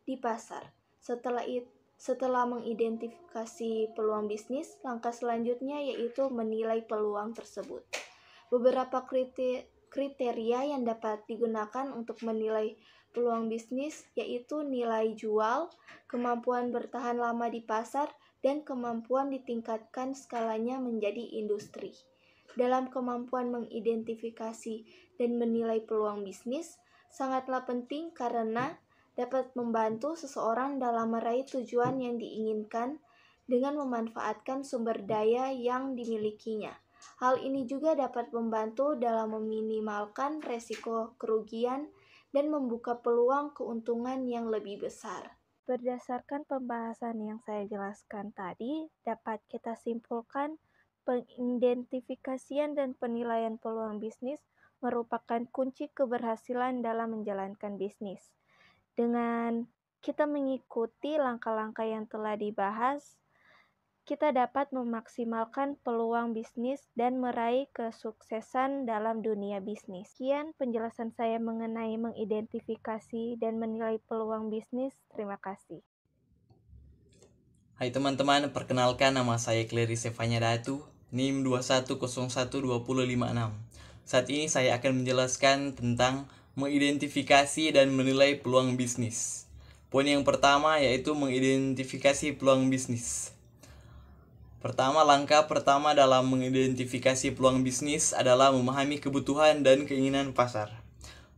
A: di pasar. Setelah mengidentifikasi peluang bisnis, langkah selanjutnya yaitu menilai peluang tersebut. Beberapa kriteria yang dapat digunakan untuk menilai peluang bisnis yaitu nilai jual, kemampuan bertahan lama di pasar, dan kemampuan ditingkatkan skalanya menjadi industri. Dalam kemampuan mengidentifikasi dan menilai peluang bisnis, sangatlah penting karena dapat membantu seseorang dalam meraih tujuan yang diinginkan dengan memanfaatkan sumber daya yang dimilikinya. Hal ini juga dapat membantu dalam meminimalkan resiko kerugian dan membuka peluang keuntungan yang lebih besar.
B: Berdasarkan pembahasan yang saya jelaskan tadi, dapat kita simpulkan pengidentifikasian dan penilaian peluang bisnis merupakan kunci keberhasilan dalam menjalankan bisnis. Dengan kita mengikuti langkah-langkah yang telah dibahas, kita dapat memaksimalkan peluang bisnis dan meraih kesuksesan dalam dunia bisnis. Sekian penjelasan saya mengenai mengidentifikasi dan menilai peluang bisnis. Terima kasih.
L: Hai teman-teman, perkenalkan nama saya Clery Sevanya Datu, NIM 21012056. Saat ini saya akan menjelaskan tentang mengidentifikasi dan menilai peluang bisnis. Poin yang pertama yaitu mengidentifikasi peluang bisnis. Langkah pertama dalam mengidentifikasi peluang bisnis adalah memahami kebutuhan dan keinginan pasar.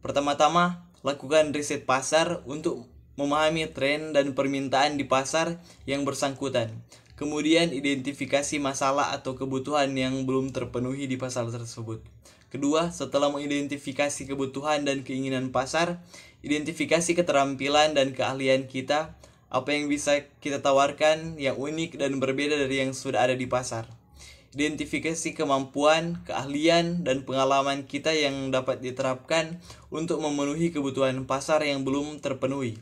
L: Pertama-tama, lakukan riset pasar untuk memahami tren dan permintaan di pasar yang bersangkutan. Kemudian, identifikasi masalah atau kebutuhan yang belum terpenuhi di pasar tersebut. Kedua, setelah mengidentifikasi kebutuhan dan keinginan pasar, identifikasi keterampilan dan keahlian kita, apa yang bisa kita tawarkan yang unik dan berbeda dari yang sudah ada di pasar. Identifikasi kemampuan, keahlian, dan pengalaman kita yang dapat diterapkan untuk memenuhi kebutuhan pasar yang belum terpenuhi.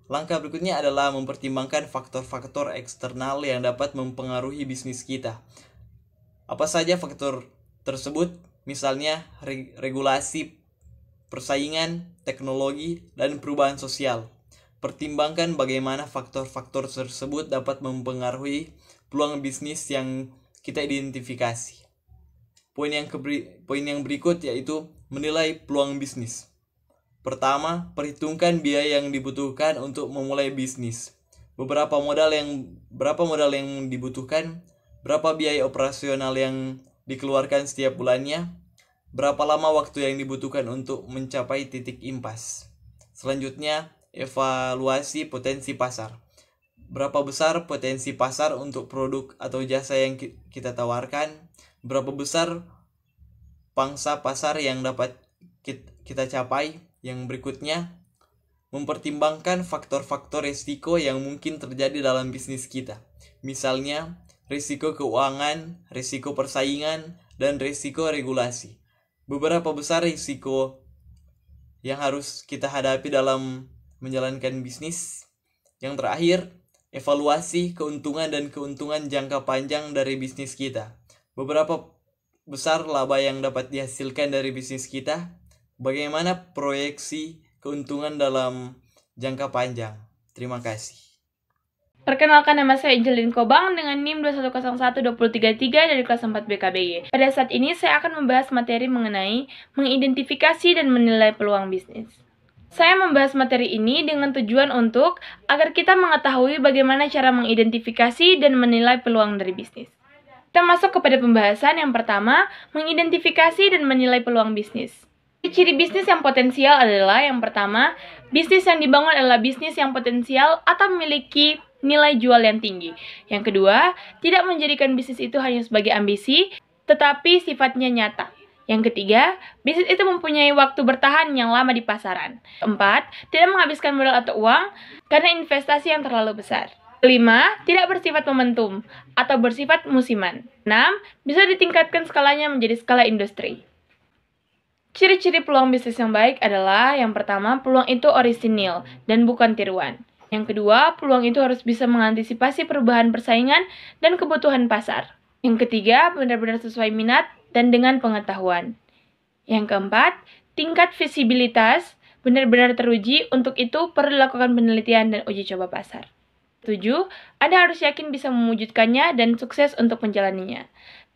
L: Langkah berikutnya adalah mempertimbangkan faktor-faktor eksternal yang dapat mempengaruhi bisnis kita. Apa saja faktor tersebut? Misalnya regulasi, persaingan, teknologi, dan perubahan sosial. Pertimbangkan bagaimana faktor-faktor tersebut dapat mempengaruhi peluang bisnis yang kita identifikasi. Poin yang berikut yaitu menilai peluang bisnis. Pertama, perhitungkan biaya yang dibutuhkan untuk memulai bisnis. Berapa modal yang dibutuhkan, berapa biaya operasional yang dikeluarkan setiap bulannya, berapa lama waktu yang dibutuhkan untuk mencapai titik impas. Selanjutnya, evaluasi potensi pasar. Berapa besar potensi pasar untuk produk atau jasa yang kita tawarkan? Berapa besar pangsa pasar yang dapat kita capai? Yang berikutnya, mempertimbangkan faktor-faktor risiko yang mungkin terjadi dalam bisnis kita. Misalnya, risiko keuangan, risiko persaingan, dan risiko regulasi. Beberapa besar risiko yang harus kita hadapi dalam menjalankan bisnis. Yang terakhir, evaluasi keuntungan dan keuntungan jangka panjang dari bisnis kita. Beberapa besar laba yang dapat dihasilkan dari bisnis kita. Bagaimana proyeksi keuntungan dalam jangka panjang? Terima kasih.
G: Perkenalkan, nama saya Angelin Kobang dengan NIM 21012033 dari kelas 4 BKBG. Pada saat ini saya akan membahas materi mengenai mengidentifikasi dan menilai peluang bisnis. Saya membahas materi ini dengan tujuan untuk agar kita mengetahui bagaimana cara mengidentifikasi dan menilai peluang dari bisnis. Kita masuk kepada pembahasan yang pertama, mengidentifikasi dan menilai peluang bisnis. Ciri bisnis yang potensial adalah yang pertama, bisnis yang dibangun adalah bisnis yang potensial atau memiliki nilai jual yang tinggi. Yang kedua, tidak menjadikan bisnis itu hanya sebagai ambisi, tetapi sifatnya nyata. Yang ketiga, bisnis itu mempunyai waktu bertahan yang lama di pasaran. Keempat, tidak menghabiskan modal atau uang karena investasi yang terlalu besar. Kelima, tidak bersifat momentum atau bersifat musiman. 6, bisa ditingkatkan skalanya menjadi skala industri. Ciri-ciri peluang bisnis yang baik adalah yang pertama, peluang itu orisinil dan bukan tiruan. Yang kedua, peluang itu harus bisa mengantisipasi perubahan persaingan dan kebutuhan pasar. Yang ketiga, benar-benar sesuai minat dan dengan pengetahuan. Yang keempat, tingkat visibilitas benar-benar teruji, untuk itu perlu dilakukan penelitian dan uji coba pasar. 7. Anda harus yakin bisa mewujudkannya dan sukses untuk menjalaninya.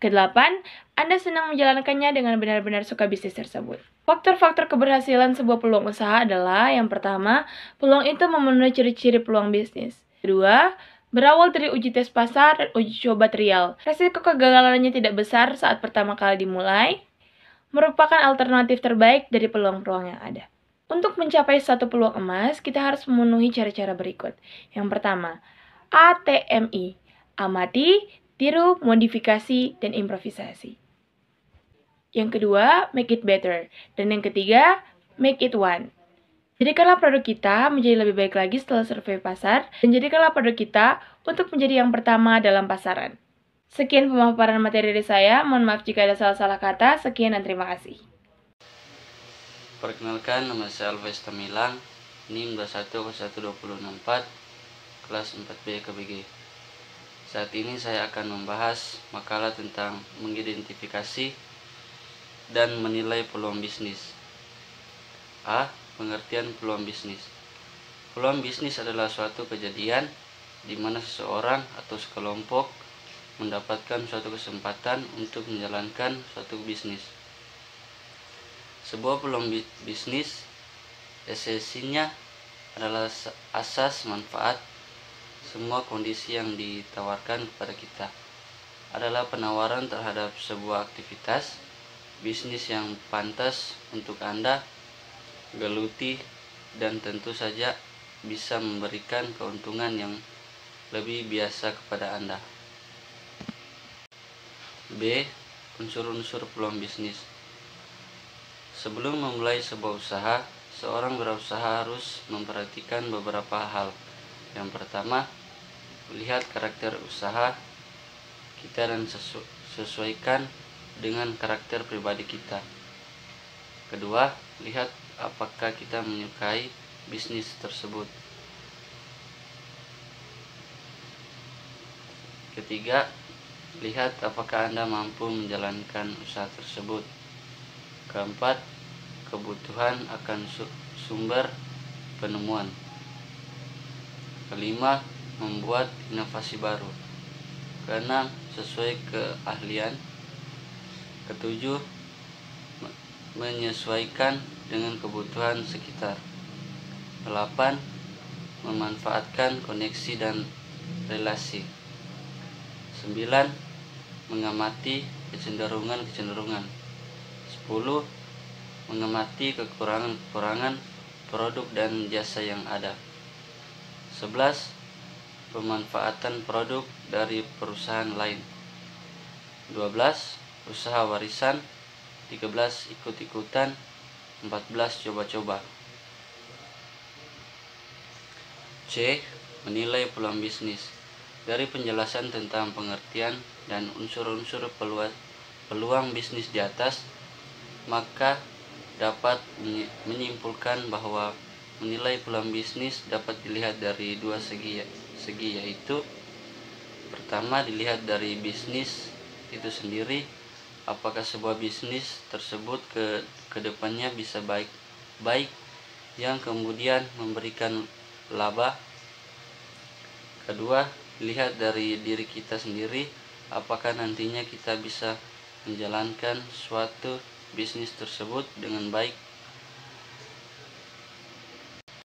G: Kedelapan, Anda senang menjalankannya dengan benar-benar suka bisnis tersebut. Faktor-faktor keberhasilan sebuah peluang usaha adalah yang pertama, peluang itu memenuhi ciri-ciri peluang bisnis. Kedua, berawal dari uji tes pasar dan uji coba trial. Resiko kegagalannya tidak besar saat pertama kali dimulai, merupakan alternatif terbaik dari peluang-peluang yang ada. Untuk mencapai suatu peluang emas, kita harus memenuhi cara-cara berikut. Yang pertama, ATMI, amati, tiru, modifikasi, dan improvisasi. Yang kedua, make it better. Dan yang ketiga, make it one. Jadikanlah produk kita menjadi lebih baik lagi setelah survei pasar, dan jadikanlah produk kita untuk menjadi yang pertama dalam pasaran. Sekian pemaparan materi dari saya, mohon maaf jika ada salah-salah kata, sekian dan terima kasih.
M: Perkenalkan, nama saya Alves Tamilang, NIM 21012064, kelas 4B KBG. Saat ini saya akan membahas makalah tentang mengidentifikasi dan menilai peluang bisnis. A. Pengertian peluang bisnis. Peluang bisnis adalah suatu kejadian di mana seseorang atau sekelompok mendapatkan suatu kesempatan untuk menjalankan suatu bisnis. Sebuah peluang bisnis esensinya adalah asas manfaat. Semua kondisi yang ditawarkan kepada kita adalah penawaran terhadap sebuah aktivitas bisnis yang pantas untuk Anda geluti dan tentu saja bisa memberikan keuntungan yang lebih biasa kepada Anda. B. Unsur-unsur peluang bisnis. Sebelum memulai sebuah usaha, seorang berusaha harus memperhatikan beberapa hal. Yang pertama, lihat karakter usaha kita dan sesuaikan dengan karakter pribadi kita. Kedua, lihat apakah kita menyukai bisnis tersebut. Ketiga, lihat apakah Anda mampu menjalankan usaha tersebut. Keempat, kebutuhan akan sumber penemuan. Kelima, membuat inovasi baru. Keenam, sesuai keahlian. Ketujuh, menyesuaikan dengan kebutuhan sekitar. 8. Memanfaatkan koneksi dan relasi. 9. Mengamati kecenderungan-kecenderungan. 10. Mengamati kekurangan-kekurangan produk dan jasa yang ada. 11. Pemanfaatan produk dari perusahaan lain. 12. Usaha warisan. 13. Ikut-ikutan. 14. Coba-coba. C. Menilai peluang bisnis. Dari penjelasan tentang pengertian dan unsur-unsur peluang bisnis di atas, maka dapat menyimpulkan bahwa menilai peluang bisnis dapat dilihat dari dua segi, yaitu pertama, dilihat dari bisnis itu sendiri, apakah sebuah bisnis tersebut ke depannya bisa baik yang kemudian memberikan laba. Kedua, dilihat dari diri kita sendiri, apakah nantinya kita bisa menjalankan suatu bisnis tersebut dengan baik